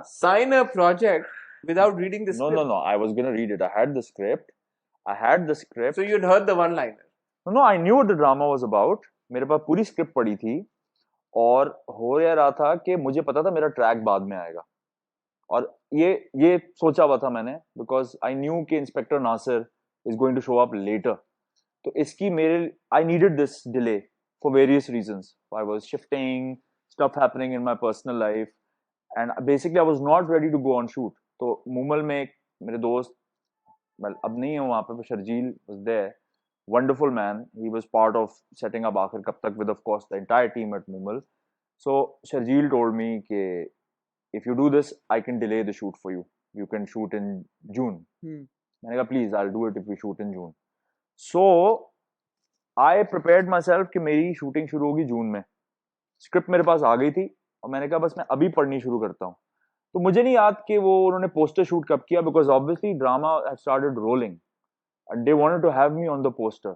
B: sign a project without reading the script?
A: No. I was gonna read it. I had the script.
B: So you'd heard the one-liner.
A: No, I knew what the drama was about. मेरे पास पूरी script पड़ी थी और हो यह रहा था कि मुझे पता था मेरा ट्रैक बाद में आएगा। और ये सोचा हुआ था मैंने, बिकॉज आई न्यू कि inspector Nasir is going to show up later. तो इसकी मेरे I needed this delay for various reasons. I was shifting, stuff happening in my personal life, and basically I was not ready to go on shoot. तो मूमल में एक मेरे दोस्त, well, अब नहीं है वहाँ पे, Sharjeel was there, wonderful man. He was part of setting up Aakhir Kab Tak with, of course, the entire team at Mumal. So Sharjeel told me कि if you do this, I can delay the shoot for you. You can shoot in June. मैंने कहा please, I'll do it if we shoot in June. So I prepared myself कि मेरी shooting शुरू होगी जून में। Script मेरे पास आ गई थी और मैंने कहा बस मैं अभी पढ़नी शुरू करता हूँ। तो मुझे नहीं याद कि वो उन्होंने पोस्टर शूट कब किया, because obviously drama started rolling and they wanted to have me on the poster.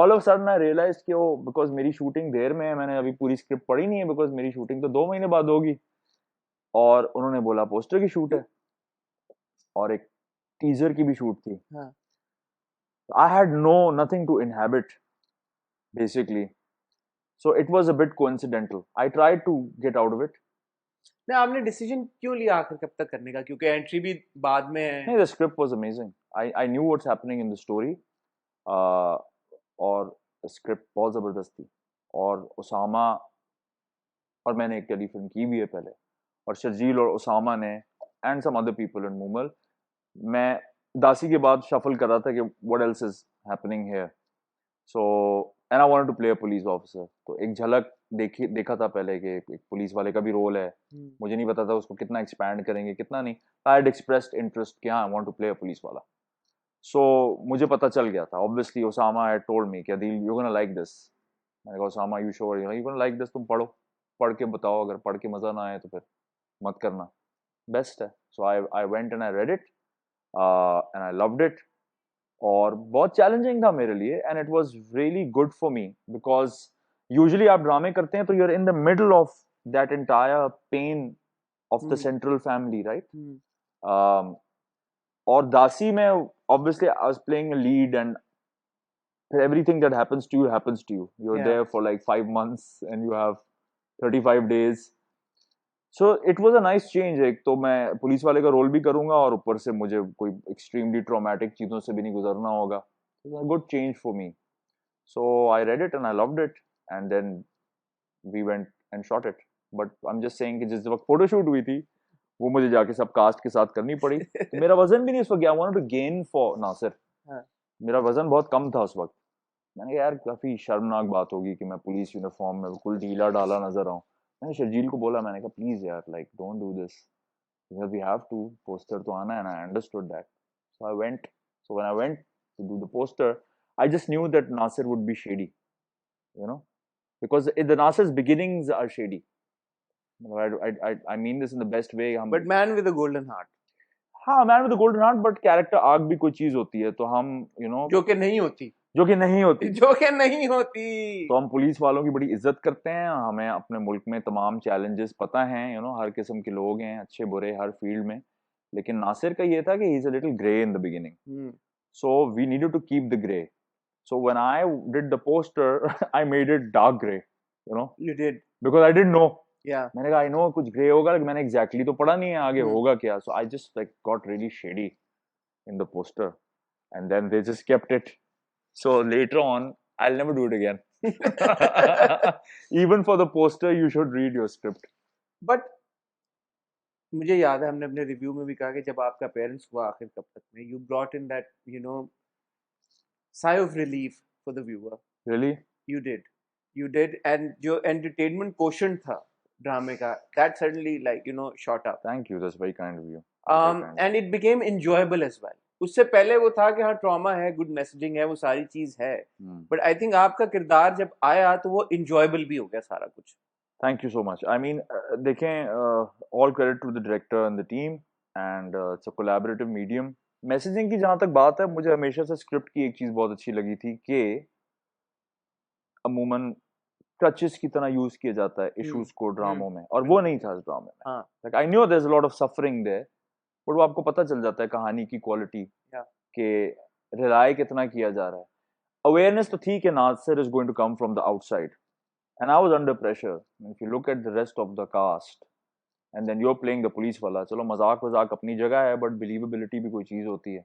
A: All of a sudden I realized कि वो because मेरी शूटिंग देर में है, मैंने अभी पूरी स्क्रिप्ट पढ़ी नहीं है, बिकॉज मेरी शूटिंग तो 2 महीने बाद होगी, और उन्होंने बोला पोस्टर की शूट है और एक टीजर की भी शूट थी। I had nothing to inhabit basically, so it was a bit coincidental. I tried to get out of it.
B: ना आपने डिसीजन क्यों लिया आखिर कब तक करने का, क्योंकि एंट्री भी बाद में है।
A: नहीं, the script was amazing. I knew what's happening in the story. और स्क्रिप्ट बहुत ज़बरदस्त थी, और उसामा और मैंने एक टेलीफिल्म की भी है पहले, और शर्जील और उसामा ने and some other people in Moomal. मैं दासी के बाद शफल कर रहा था कि what else is happening here, so and I wanted to play a police officer. तो एक झलक देखा था पहले कि एक पुलिस वाले का भी रोल है। मुझे नहीं पता था उसको कितना एक्सपैंड करेंगे कितना नहीं। आई हैड एक्सप्रेस्ड इंटरेस्ट कि हाँ I want to play a police वाला। सो मुझे पता चल गया था, obviously Usama had told me कि Adeel you gonna like this. मैंने कहा Usama you sure you gonna like this, तुम पढ़ो, पढ़ के बताओ, अगर पढ़ के मज़ा ना आए तो फिर मत करना, बेस्ट है। So I went and I read it and I loved it. और बहुत चैलेंजिंग था मेरे लिए, and it was really good for me, because usually आप ड्रामे करते हैं तो you are in the middle of that entire pain of the central family, right? और दासी में obviously I was playing a lead, and everything that happens to you. You're there for like 5 months and you have 35 days. So it was a nice change. एक तो मैं police वाले का role भी करूंगा और ऊपर से मुझे कोई extremely traumatic चीजों से भी नहीं गुजरना होगा. It was a good change for me. So I read it and I loved it, and then we went and shot it. But I'm just saying कि जिस वक्त फोटो शूट हुई थी वो मुझे जाके सब कास्ट के साथ करनी पड़ी। तो मेरा वजन भी नहीं उस वक्त, I wanted to gain for Nasir. मेरा वजन बहुत कम था उस वक्त। मैंने कहा यार काफी शर्मनाक बात होगी कि मैं पुलिस यूनिफॉर्म में बिल्कुल ढीला डाला नजर आऊं। मैंने शर्जील को बोला, मैंने कहा प्लीज यार like don't do this, we have to, poster तो आना है ना। I understood that, so I went. So when I went to do the poster, I just knew that Nasir would be shady, you know, because the Nasir's beginnings are shady. I mean this in the best way. हम
B: but man with a golden heart,
A: हाँ, man with golden heart, but character arc भी कोई चीज होती है, तो हम
B: जो कि नहीं होती,
A: जो कि नहीं होती,
B: जो कि नहीं होती।
A: तो हम पुलिस वालों की बड़ी इज्जत करते हैं। हमें अपने मुल्क में तमाम चैलेंजेस पता हैं, हर किस्म के लोग हैं, अच्छे बुरे हर फील्ड में। लेकिन नासिर का ये था कि he is a little grey in the beginning, so we needed to keep the grey. So when I did the poster I made it dark grey,
B: you did,
A: because I didn't know.
B: या
A: मैंने कहा I know कुछ grey होगा, लेकिन मैंने exactly तो पढ़ा नहीं है आगे
B: Hmm.
A: होगा क्या। So I just like got really shady in the poster, and then they just kept it. So later on, I'll never do it again. Even for the poster, you should read your script.
B: But मुझे याद है हमने अपने review में भी कहा कि जब आपका पेरेंट्स हुआ आखिर कब तक में, you brought in that sigh of relief for the viewer.
A: Really?
B: You did, and जो entertainment quotient था ड्रामे का, that suddenly shot up.
A: Thank you. That's very kind of you. Very kind.
B: And it became enjoyable as well. उससे पहले वो था कि हाँ ट्रॉमा है, गुड मैसेजिंग है, वो सारी चीज है, बट आई थिंक आपका किरदार जब आया तो वो enjoyable भी हो गया सारा कुछ.
A: Thank you so much. I mean, देखें, all credit to the director and the team, and it's a collaborative medium. Messaging की जहां तक बात है, मुझे हमेशा से स्क्रिप्ट की एक चीज बहुत अच्छी लगी थी कि अमूमन क्रचेस की तरह यूज किया जाता है इश्यूज को ड्रामों में, और वो नहीं था इस ड्रामे में.
B: हाँ.
A: Like I knew there is a lot of suffering there, but वो आपको पता चल जाता है कहानी की क्वालिटी के रिलाय कितना किया जा रहा है. अवेयरनेस तो थी कि Nasir is going to come from the outside, and I was under pressure. If you look at the rest of the cast and then you are playing the police वाला, चलो मजाक वजाक अपनी जगह है, बट बिलीवेबिलिटी भी कोई चीज होती है,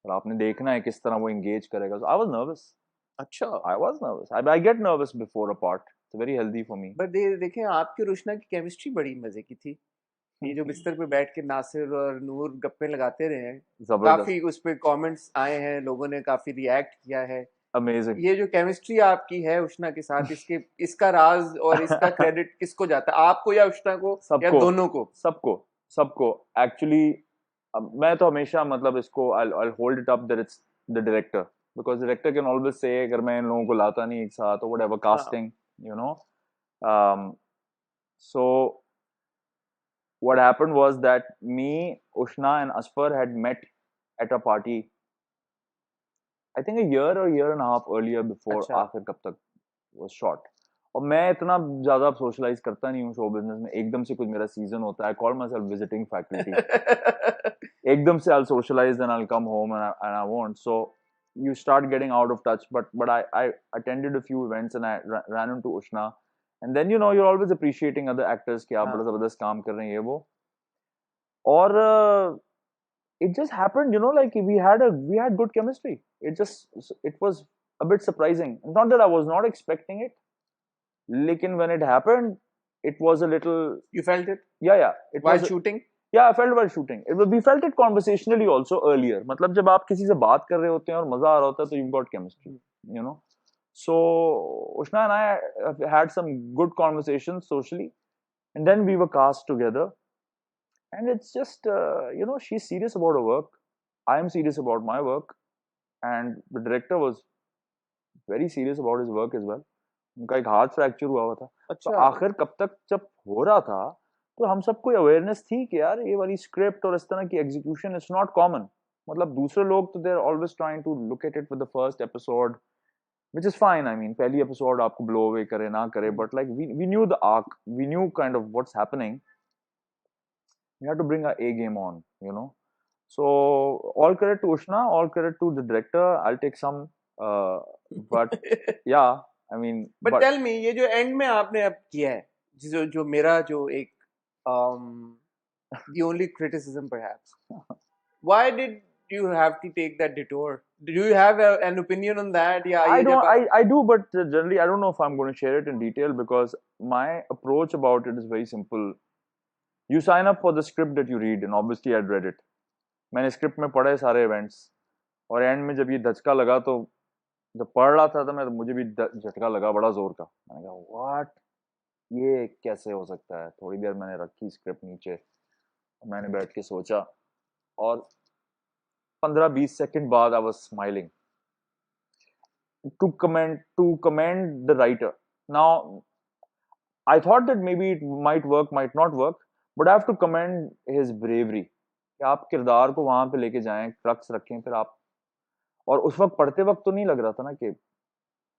A: और आपने देखना है किस तरह वो एंगेज करेगा. I was nervous.
B: अच्छा.
A: I was nervous. I get nervous before a part. It's very healthy for me.
B: But देखें आपकी और रुशना की केमिस्ट्री बड़ी मजे की थी. ये जो बिस्तर पे बैठ के नासिर और नूर गप्पे लगाते रहे हैं, काफी उस पे कमेंट्स आए हैं, लोगों ने काफी रिएक्ट किया है.
A: Amazing.
B: ये जो केमिस्ट्री आपकी है उष्णा के साथ, इसका राज और इसका क्रेडिट किसको जाता है, आपको या उष्णा को, या दोनों को?
A: सबको एक्चुअली. मैं तो हमेशा मतलब इसको I'll hold it up that it's the director, because director can always say अगर मैं इन लोगों को लाता नहीं एक साथ or whatever casting, so what happened was that me, Ushna and Asfar had met at a party, I think a year or year and a half earlier before आखिर कब तक was shot. और मैं इतना ज्यादा सोशलाइज करता नहीं हूँ शो बिजनेस में. एकदम से कुछ मेरा सीजन होता है, I call myself visiting faculty. एकदम से I'll socialize and I'll come home and I won't. So you start getting out of touch. But I attended a few events and I ran into Ushna. And then you're always appreciating other actors कि आप बड़ा जबरदस्त काम कर रहे हैं ये वो. और it just happened, like we had good chemistry. It was a bit surprising. Not that I was not expecting it. Lekin when it happened, it was a little.
B: You felt it?
A: Yeah.
B: While shooting?
A: Yeah, I felt while shooting. We felt it conversationally also earlier. मतलब जब आप किसी से बात कर रहे होते हैं और मजा आ रहा होता है तो you've got chemistry, So Ushna and I have had some good conversations socially, and then we were cast together. And it's just, she's serious about her work. I am serious about my work. And the director was very serious about his work as well. उनका एक हाथ fracture हुआ था.
B: अच्छा.
A: तो आखिर कब तक जब हो रहा था तो हम सबको अवेयरनेस थी कि यार ये वाली स्क्रिप्ट और इस तरह की एग्जीक्यूशन इज नॉट कॉमन. मतलब दूसरे लोग तो they are always trying to look at it with the first episode, which is fine. I mean, पहली एपिसोड आपको ब्लो अवे करे ना करे, but like we knew the arc, we knew kind of what's happening. We had to bring our A game on, So all credit to Ushna, all credit to the director. I'll take some, but yeah, I mean.
B: But tell me, ये जो end में आपने अब किया है, जो मेरा जो एक the only criticism perhaps, why did you have to take that detour? Do you have an opinion on that? Yeah,
A: I do, but generally I don't know if I'm going to share it in detail, because my approach about it is very simple. You sign up for the script that you read, and obviously I'd read it. मैंने script में पढ़े सारे events, और and में जब ये धचका लगा तो जब पढ़ रहा था तो मुझे भी झटका लगा बड़ा जोर का. मैंने कहा व्हाट, ये कैसे हो सकता है. थोड़ी देर मैंने रखी स्क्रिप्ट नीचे, मैंने बैठ के सोचा, और 15-20 सेकंड बाद I was smiling to comment the writer. Now I thought that maybe it might work, might not work, but I have to commend his bravery कि आप किरदार को वहां पे लेके जाएं, ट्रक्स रखें, फिर आप, और उस वक्त पढ़ते वक्त तो नहीं लग रहा था ना कि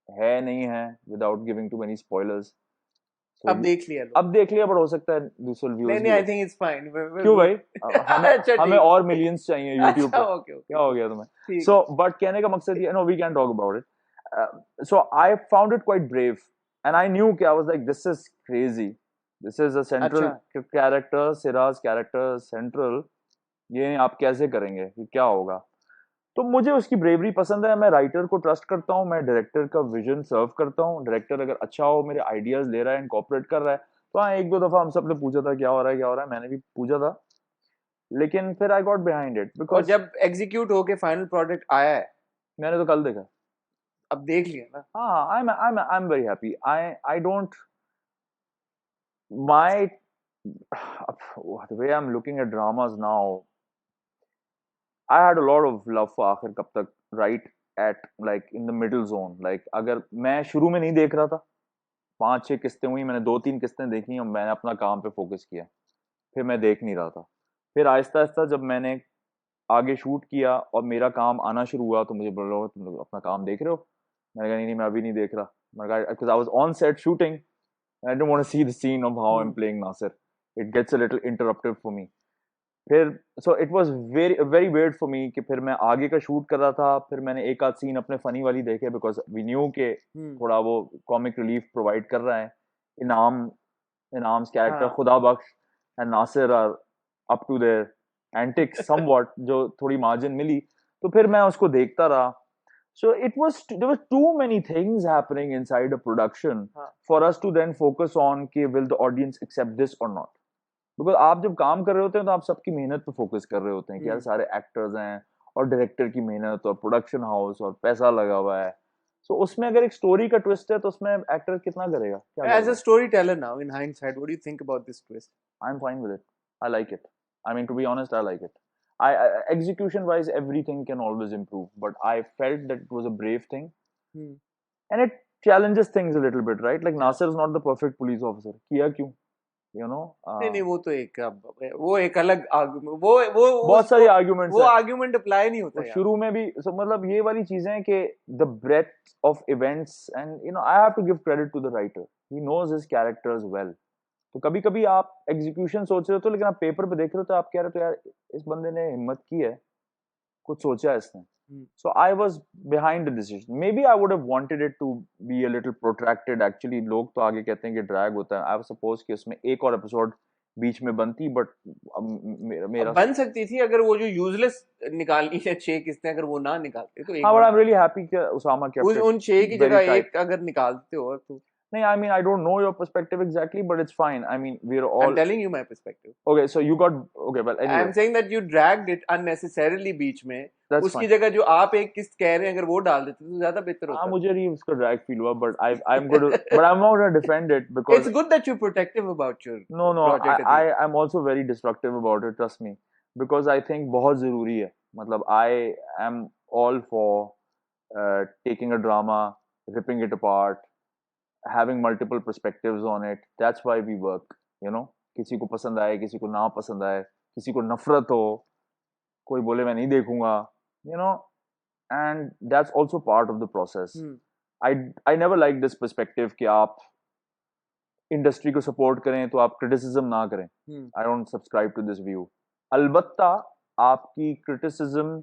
A: है नहीं है, without giving too many spoilers.
B: अब देख लिया लो।
A: अब देख लिया, पर हो सकता है दूसरे व्यूअर्स
B: नहीं, आई थिंक इट्स फाइन।
A: क्यों भाई? हमें
B: अच्छा,
A: हमें
B: ठीक।
A: और मिलियंस चाहिए यूट्यूब
B: अच्छा,
A: पे।
B: ओके,
A: क्या हो गया तुम्हें?
B: ठीक।
A: सो बट कहने का मकसद ये, no we can talk about it. So I found it quite brave and I knew कि I was like this is crazy, this is a central character, Siraj character central, ये आप कैसे करेंगे, ये क्या होगा? तो मुझे उसकी ब्रेवरी पसंद है। मैं राइटर को ट्रस्ट करता हूँ, मैं डायरेक्टर का विजन सर्व करता हूँ। डायरेक्टर अगर अच्छा हो, मेरे आइडियाज ले रहा है, इनकॉर्पोरेट कर रहा है, तो हाँ, एक दो दफा हम सब ने पूछा था क्या हो रहा है, क्या हो रहा है, मैंने भी पूछा था, लेकिन फिर आई गॉट बिहाइंड इट
B: और
A: बिकॉज
B: जब एग्जीक्यूट होके फाइनल प्रोडक्ट आया है,
A: मैंने तो कल देखा।
B: अब देख लिया ना।
A: हाँ, I am very happy. I don't my the way I'm looking at dramas now, I had a lot of love for आखिर कब तक, right at like in the middle zone. Like अगर मैं शुरू में नहीं देख रहा था, 5-6 किस्तें हुई, मैंने 2-3 किस्तें देखी और मैंने अपना काम पे फोकस किया, फिर मैं देख नहीं रहा था। फिर आहिस्ता आहिस्ता जब मैंने आगे शूट किया और मेरा काम आना शुरू हुआ, तो मुझे बोल रहे हो तुम लोग अपना काम देख रहे हो? मैंने कहा नहीं नहीं, मैं अभी नहीं देख रहा। मैंने कहा because I was on set shooting and I don't want to see the scene of how I'm playing Nasir. It gets a little interruptive for me. फिर so it was very weird for me कि फिर मैं आगे का shoot कर रहा था, फिर मैंने एक आध सीन अपने फनी वाली देखे because we knew के थोड़ा वो कॉमिक रिलीफ प्रोवाइड कर रहा है। Inaam's character Khuda Bakhsh and Nasir are up to their antics somewhat, जो थोड़ी मार्जिन मिली, तो फिर मैं उसको देखता रहा। So there was too many things happening inside a production for us to then focus on कि will the audience accept this or not. Because आप जब काम कर रहे होते हैं तो आप सबकी मेहनत पे फोकस कर रहे होते हैं कि यार सारे एक्टर्स हैं और डायरेक्टर की मेहनत और प्रोडक्शन हाउस और पैसा लगा हुआ है। So उसमें अगर एक स्टोरी का ट्विस्ट है तो उसमें एक्टर कितना करेगा?
B: As a storyteller now, in hindsight, what do you think about this twist?
A: I'm fine with it. I like it. I mean, to be honest, I like it. Execution wise, everything can always improve, but I felt that it was a brave thing, and it challenges things a little bit, right? Like Nasir is not the perfect police officer. किया क्यों? You know?
B: नहीं, वो तो एक अलग argument, वो
A: बहुत सारी आर्गुमेंट्स,
B: वो आर्गुमेंट अप्लाई नहीं होता
A: शुरू में भी। मतलब ये वाली चीजें हैं कि the breadth of events, and you know, I have to give credit to the writer. He knows his characters well. तो कभी कभी आप एग्जीक्यूशन सोच रहे हो तो, लेकिन आप पेपर पे देख रहे हो तो आप कह रहे हो तो यार इस बंदे ने हिम्मत की है, कुछ सोचा है इसने। So I was behind the decision. Maybe I would have wanted it to be a little protracted. Actually लोग तो आगे कहते हैं कि ड्रैग होता है। आई सपोज कि उसमें एक और एपिसोड बीच में बनती, बट मेरा
B: बन सकती थी अगर वो जो यूजलेस निकालनी है 6 किस्तें, अगर वो ना निकालते तो।
A: हाँ, but I am really happy कि उसामा केप्ट
B: उन 6 की जगह एक अगर निकालते हो तो।
A: No, I mean, I don't know your perspective exactly, but it's fine. I mean, we're all...
B: I'm telling you my perspective.
A: Okay, so you got... Okay, well, anyway.
B: I'm saying that you dragged it unnecessarily बीच में।
A: That's
B: उसकी
A: fine.
B: जगह जो आप एक किस्त कह रहे हैं, अगर वो डाल देते तो ज्यादा बेहतर होता।
A: हाँ, मुझे नहीं उसका drag feel हुआ, but I'm good, but I'm not going to defend it because...
B: It's good that you're protective about your
A: project. No, I'm also very destructive about it, trust me. Because I think बहुत जरूरी है। मतलब I am all for taking a drama, ripping it apart, having multiple perspectives on it. That's why we work, you know. किसी को पसंद आए, किसी को ना पसंद आए, किसी को नफरत हो, कोई बोले मैं नहीं देखूंगा, you know, and that's also part of the process. I never like this perspective कि आप इंडस्ट्री को सपोर्ट करें तो आप क्रिटिसिज्म ना करें. I don't subscribe to this view. अलबत्ता आपकी क्रिटिसिज्म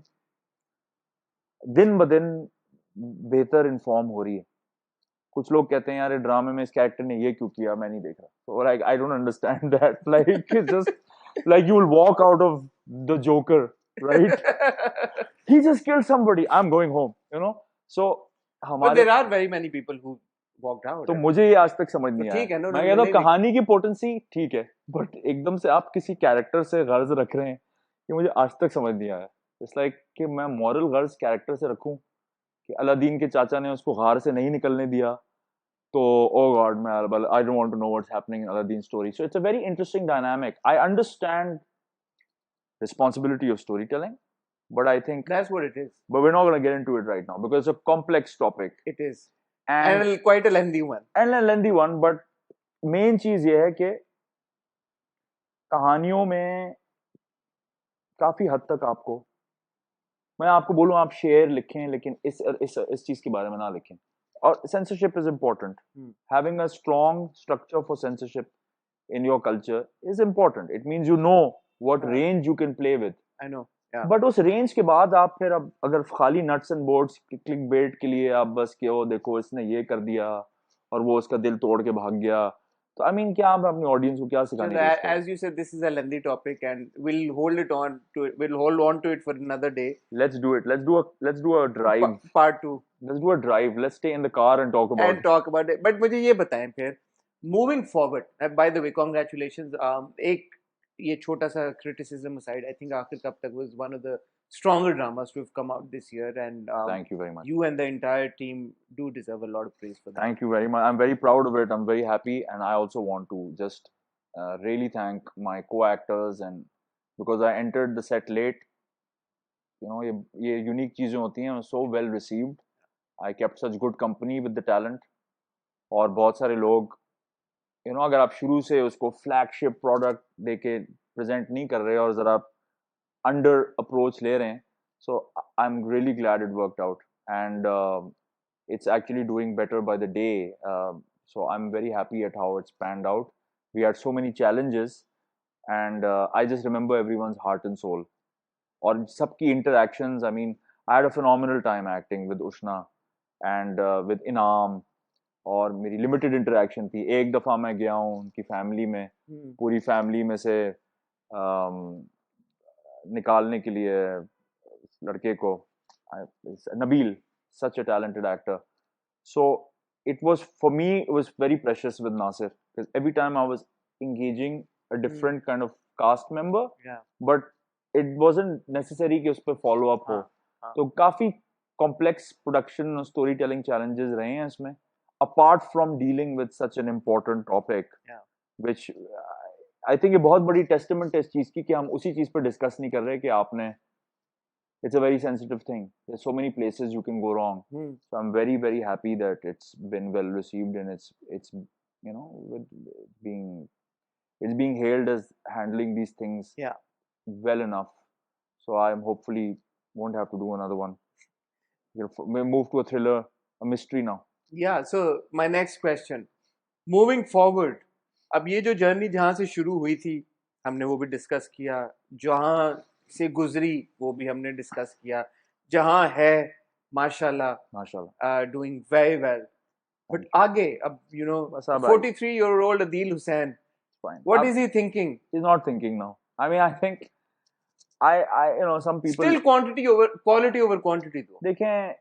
A: दिन ब दिन बेहतर इन्फॉर्म हो रही है. कुछ लोग कहते हैं यार ड्रामे में इस कैरेक्टर ने ये क्यों किया, मैं नहीं देख रहा. So like I don't understand that. Like it's just like you will walk out of the Joker, right? He just killed somebody. I'm going home, you know. So
B: हमारे But there are very many people who walked out.
A: तो मुझे ये आज तक समझ नहीं आया.
B: ठीक है,
A: मैं कहता हूँ कहानी की पोटेंसी ठीक है, बट एकदम से आप किसी कैरेक्टर से गर्ज रख रहे हैं, ये मुझे आज तक समझ नहीं आया. It's like कि मैं मॉरल गर्ज कैरेक्टर से रखूं कि अलादीन के चाचा ने उसको गार से नहीं निकलने दिया, तो oh god, man, I don't want to know what's happening in Aladdin's story. So it's a very interesting dynamic. I understand responsibility of storytelling, but I think
B: that's what it is.
A: But we're not going to get into it right now because it's a complex topic.
B: It is, and quite a lengthy one.
A: And a lengthy one, but main चीज ये है कि कहानियों में काफी हद तक आपको, मैं आपको बोलूं आप शेर लिखें लेकिन इस चीज के बारे में ना लिखें. और censorship is important. Having a strong structure for censorship in your culture is important. It means you know what range you can play with.
B: I know.
A: But उस रेंज के बाद आप फिर अब अगर खाली nuts and bolts clickbait के लिए आप बस कि ओ देखो इसने ये कर दिया और वो उसका दिल तोड़ के भाग गया, तो आई मीन क्या आप अपनी ऑडियंस को क्या सिखाने की कोशिश कर रहे हैं?
B: As you said, this is a lengthy topic, and we'll hold on to it for another day.
A: Let's do it. Let's do a drive.
B: Part 2.
A: Let's do a drive. Let's stay in the car and talk about
B: it. But मुझे ये बताएं फिर, moving forward. By the way, congratulations. एक ये छोटा सा criticism aside, I think आखिर कब तक was one of the stronger dramas to have come out this year, and
A: thank you very much.
B: You and the entire team do deserve a lot of praise for that.
A: Thank you very much. I'm very proud of it. I'm very happy, and I also want to just really thank my co-actors, and because I entered the set late, you know, ये unique चीजें होती हैं, so well received. I kept such good company with the talent, और बहुत सारे लोग, you know, अगर आप शुरू से उसको flagship product देके present नहीं कर रहे और जरा under approach ले रहे हैं, so I'm really glad it worked out, and it's actually doing better by the day. So I'm very happy at how it's panned out. We had so many challenges, and I just remember everyone's heart and soul. और सबकी interactions, I mean, I had a phenomenal time acting with Ushna and with Inam. और मेरी limited interaction थी. एक दफा मैं गया हूँ उनकी फैमिली में, पूरी फैमिली में से निकालने के लिए लड़के को, Nabeel, such a talented actor. So it was, for me, it was very precious with Nasir, because every time I was engaging a different kind of cast member, but it wasn't necessary कि उस पर follow up हो. तो काफी complex production और storytelling challenges रहे हैं इसमें, apart from dealing with such an important topic, which I think ये बहुत बड़ी testament है इस चीज की कि हम उसी चीज पर discuss नहीं कर रहे कि आपने, it's a very sensitive thing. There's so many places you can go wrong. So I'm very, very happy that it's been well received, and it's you know, it's being hailed as handling these things well enough. So I'm hopefully won't have to do another one. We'll move to a thriller, a mystery now.
B: Yeah, so my next question, moving forward, अब ये जो journey जहाँ से शुरू हुई थी हमने वो भी डिस्कस किया, जहाँ से गुजरी वो भी हमने डिस्कस किया, जहाँ है माशाल्लाह डूइंग वेरी वेल, बट आगे अब you know 43-year-old Adil Hussain, what is he thinking?
A: He's not thinking now. I mean, I think I you know, some people
B: still quality over quantity though.
A: देखें,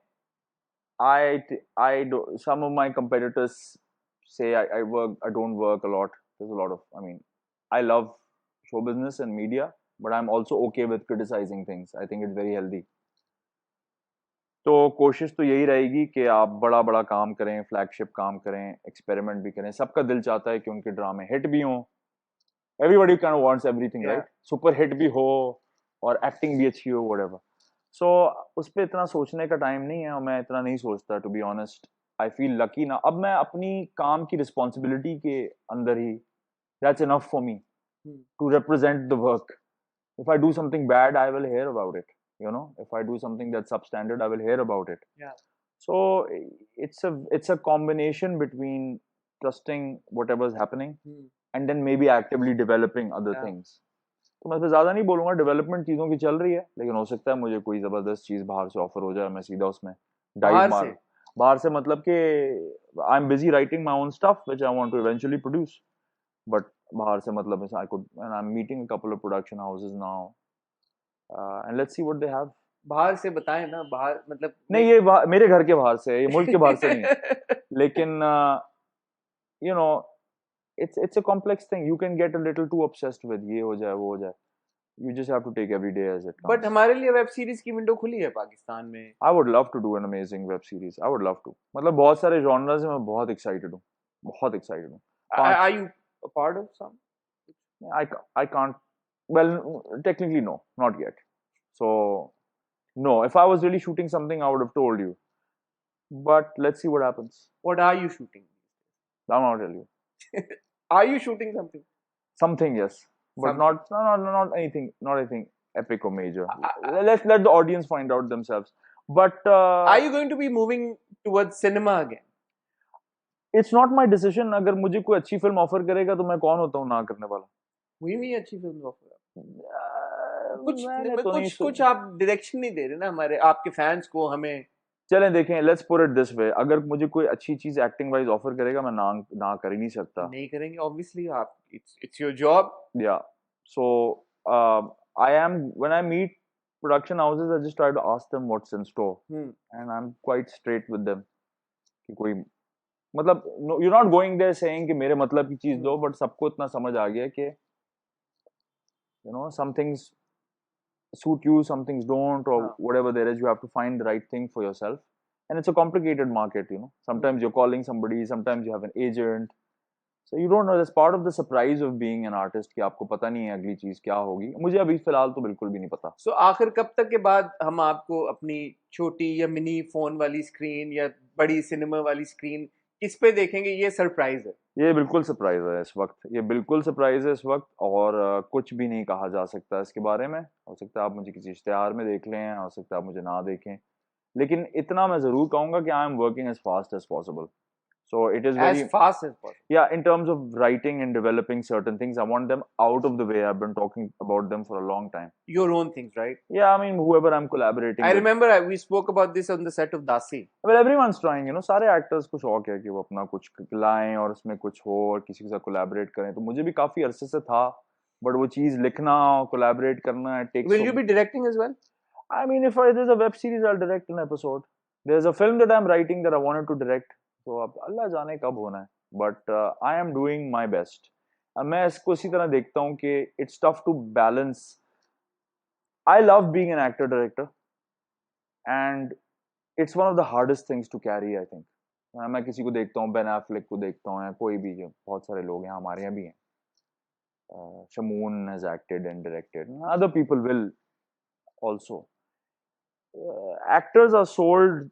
A: I do, some of my competitors say I don't work a lot. There's a lot of, I mean, I love show business and media, but I'm also okay with criticizing things. I think it's very healthy. तो कोशिश तो यही रहेगी कि आप बड़ा बड़ा काम करें, फ्लैगशिप काम करें, एक्सपेरिमेंट भी करें. सबका दिल चाहता है कि उनके ड्रामे हिट भी हों. Everybody kind of wants everything, right? Super hit भी हो और एक्टिंग भी अच्छी हो, whatever. So उस पर इतना सोचने का टाइम नहीं है, और मैं इतना नहीं सोचता, to be honest. I feel lucky ना, अब मैं अपनी काम की रिस्पॉन्सिबिलिटी के अंदर ही, that's enough for me to represent the work. If I do something bad, I will hear about it. You know, if I do something that's substandard, I will hear about it. So it's a combination between trusting whatever's happening and then maybe actively developing other things. तो मैं ज्यादा नहीं बोलूंगा, development चीजों की चल रही है, लेकिन हो सकता है मुझे कोई जबरदस्त चीज बाहर से ऑफर हो जाए, मैं सीधा उसमें डाइव मार. बाहर से मतलब कि I am busy writing my own stuff which I want to eventually produce, but बाहर से मतलब I could, and I am meeting a couple of production houses now, and let's see what they have.
B: बाहर से बताएं ना, बाहर मतलब
A: नहीं, ये मेरे घर के बाहर से है, ये मुल्क के बाहर से नहीं है. लेकिन you know, it's a complex thing. You can get a little too obsessed with ये हो जाए वो हो जाए. You just have to take every day as it comes.
B: But हमारे लिए वेब सीरीज की विंडो खुली है पाकिस्तान में.
A: I would love to do an amazing web series. I would love to. मतलब बहुत सारे genres में मैं बहुत excited हूँ, बहुत excited हूँ.
B: Are you a part of some?
A: I can't. Well, technically no, not yet. So no, if I was really shooting something, I would have told you. But let's see what happens.
B: What are you shooting?
A: I'll not tell you.
B: Are you shooting something?
A: Something, yes, but
B: Something.
A: not anything epic or major. Let's let the audience find out themselves. But
B: Are you going to be moving towards cinema again?
A: it's not my decision. अगर मुझे कोई अच्छी film offer करेगा तो मैं कौन होता हूँ ना करने वाला.
B: वही भी अच्छी फिल्म ऑफर कुछ
A: मैंने तो नहीं
B: कुछ आप डायरेक्शन नहीं दे रहे ना हमारे आपके फैंस को हमें.
A: चलें देखें, let's put it this way, अगर मुझे कोई अच्छी चीज एक्टिंग वाइज ऑफर करेगा मैं ना कर ही नहीं सकता.
B: नहीं करेंगे ऑब्वियसली आप. It's your job.
A: Yeah. So I am when I meet production houses, I just try to ask them what's in store, and I'm quite straight with them. कि कोई मतलब no, you're not going there saying कि मेरे मतलब की चीज दो, but सबको इतना समझ आ गया कि some things suit you, some things don't, or whatever there is, you have to find the right thing for yourself. And it's a complicated market, Sometimes you're calling somebody, sometimes you have an agent. So you don't know, that's part of the surprise of being an artist कि आपको पता नहीं है अगली चीज क्या होगी. मुझे अभी फिलहाल तो बिल्कुल भी नहीं पता.
B: So आखिर कब तक के बाद हम आपको अपनी छोटी या मिनी फोन वाली स्क्रीन या बड़ी सिनेमा वाली स्क्रीन किस पे देखेंगे? ये सरप्राइज है.
A: ये बिल्कुल सरप्राइज है इस वक्त. ये बिल्कुल सरप्राइज है इस वक्त, और कुछ भी नहीं कहा जा सकता इसके बारे में. हो सकता है आप मुझे किसी इश्तिहार में देख लें, हो सकता है आप मुझे ना देखें, लेकिन इतना मैं जरूर कहूंगा कि I am working as fast as possible. So it is very
B: as fast as possible.
A: Yeah, in terms of writing and developing certain things, I want them out of the way. I've been talking about them for a long time.
B: Your own things, right?
A: Yeah, I mean, whoever I'm collaborating
B: I
A: with.
B: remember we spoke about this on the set of Dasi.
A: Well, everyone's trying, सारे actors को शौक है कि वो अपना कुछ लाएं और उसमें कुछ हो और किसी के साथ collaborate करें. तो मुझे भी काफी अरसे से था, but वो चीज लिखना और collaborate करना it takes.
B: Will you be directing as well?
A: I mean, if there's a web series, I'll direct an episode. There's a film that I'm writing that I wanted to direct. तो अब अल्लाह जाने कब होना है, but I am doing my best. मैं इसको इसी तरह देखता हूँ कि it's tough to balance. I love being an actor director and it's one of the hardest things to carry. I think मैं किसी को देखता हूँ, बेन एफ्लेक को देखता हूँ, या कोई भी, जो बहुत सारे लोग हैं हमारे यहाँ भी हैं. Shamoon has acted and directed, other people will also. Actors are sold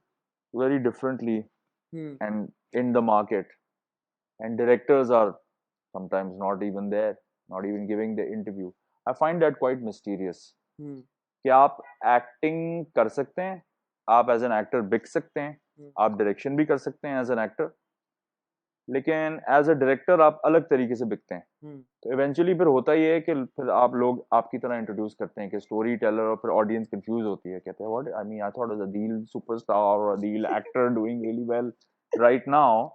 A: very differently and in the market, and directors are sometimes not even there, not even giving the interview. I find that quite mysterious. कि आप acting कर सकते हैं, आप as an actor बिक सकते हैं, आप डायरेक्शन भी कर सकते हैं एज एन एक्टर, लेकिन एज अ डायरेक्टर आप अलग तरीके से बिकते हैं. तो इवेंचुअली फिर होता ही है कि फिर आप लोग आपकी तरह इंट्रोड्यूस करते हैं कि स्टोरी टेलर, और फिर ऑडियंस कंफ्यूज होती है, कहते हैं what I mean I thought Adeel superstar और Adeel actor doing really well right now.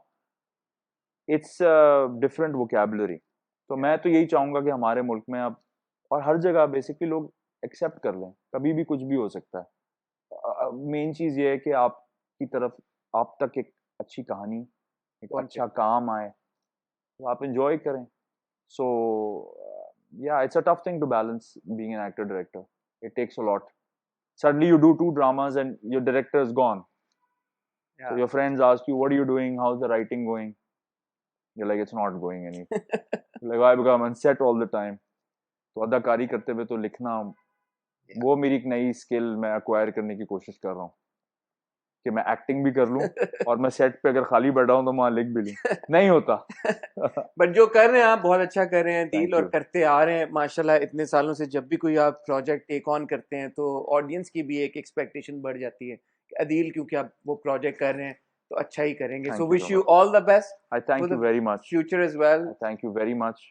A: It's different vocabulary. तो मैं तो यही चाहूंगा कि हमारे मुल्क में अब और हर जगह बेसिकली लोग एक्सेप्ट कर लें, कभी भी कुछ भी हो सकता है. मेन चीज ये है कि आपकी तरफ आप तक एक अच्छी कहानी, एक अच्छा काम आए, तो आप एंजॉय करें. सो yeah, it's a tough thing to balance being an actor director. It takes a lot. Suddenly you do 2 dramas and your director is gone. Yeah. So your friends ask you, what are you doing? How's the writing going? You're like, it's not going any. Like, I become on set all the time. तो अदाकारी करते हुए तो लिखना, वो मेरी एक नई स्किल मैं एक्वायर करने की कोशिश कर रहा हूँ कि मैं एक्टिंग भी कर लूं और मैं सेट पे अगर खाली बैठा हूं तो वहां लिख भी लूं. नहीं होता.
B: बट जो कर रहे हैं आप बहुत अच्छा कर रहे हैं दिल, और करते आ रहे हैं माशाल्लाह इतने सालों से. जब भी कोई आप प्रोजेक्ट टेक ऑन करते हैं तो ऑडियंस की भी एक एक्सपेक्टेशन बढ़ जाती है कि अदील क्योंकि आप वो प्रोजेक्ट कर रहे हैं तो अच्छा ही करेंगे. So wish you all the best.
A: I thank you very much.
B: Future as well.
A: Thank you very much.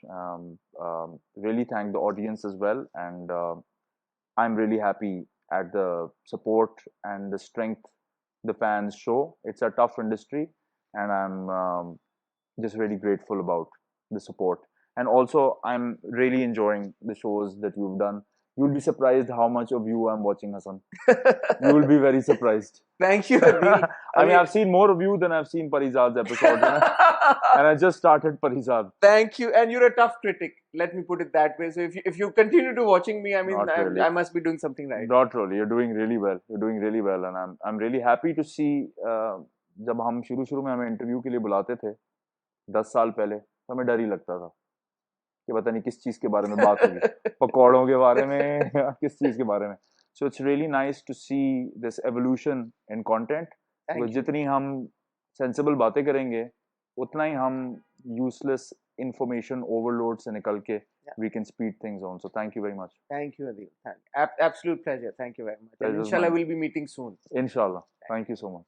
A: Really thank the audience as well, and I'm really happy at the support and the strength the fans show. It's a tough industry, and I'm just really grateful about the support. And also, I'm really enjoying the shows that you've done. You'll be surprised how much of you I'm watching, Hassan. You will be very surprised.
B: Thank you, Adil.
A: I mean, I've seen more of you than I've seen Parizad's episode. And I just started Parizad.
B: Thank you. And you're a tough critic. Let me put it that way. So if you continue to watching me, I mean, really. I must be doing something right.
A: Not really. You're doing really well. You're doing really well. And I'm really happy to see, जब हम शुरू में हमें interview के लिए बुलाते थे 10 साल पहले, तो हमें डर ही लगता था कि पता नहीं किस चीज के बारे में बात होगी, पकौड़ों के बारे में या किस चीज के बारे में. So it's really nice to see this evolution in content. तो जितनी हम sensible बातें करेंगे, उतना ही हम useless information overload से निकल के we can speed things on. So thank you very much.
B: Thank you, Adil. Absolute pleasure. Thank you very much. And
A: Pleasure's
B: inshallah,
A: mine.
B: we'll be meeting soon.
A: Inshallah. Thank you so much.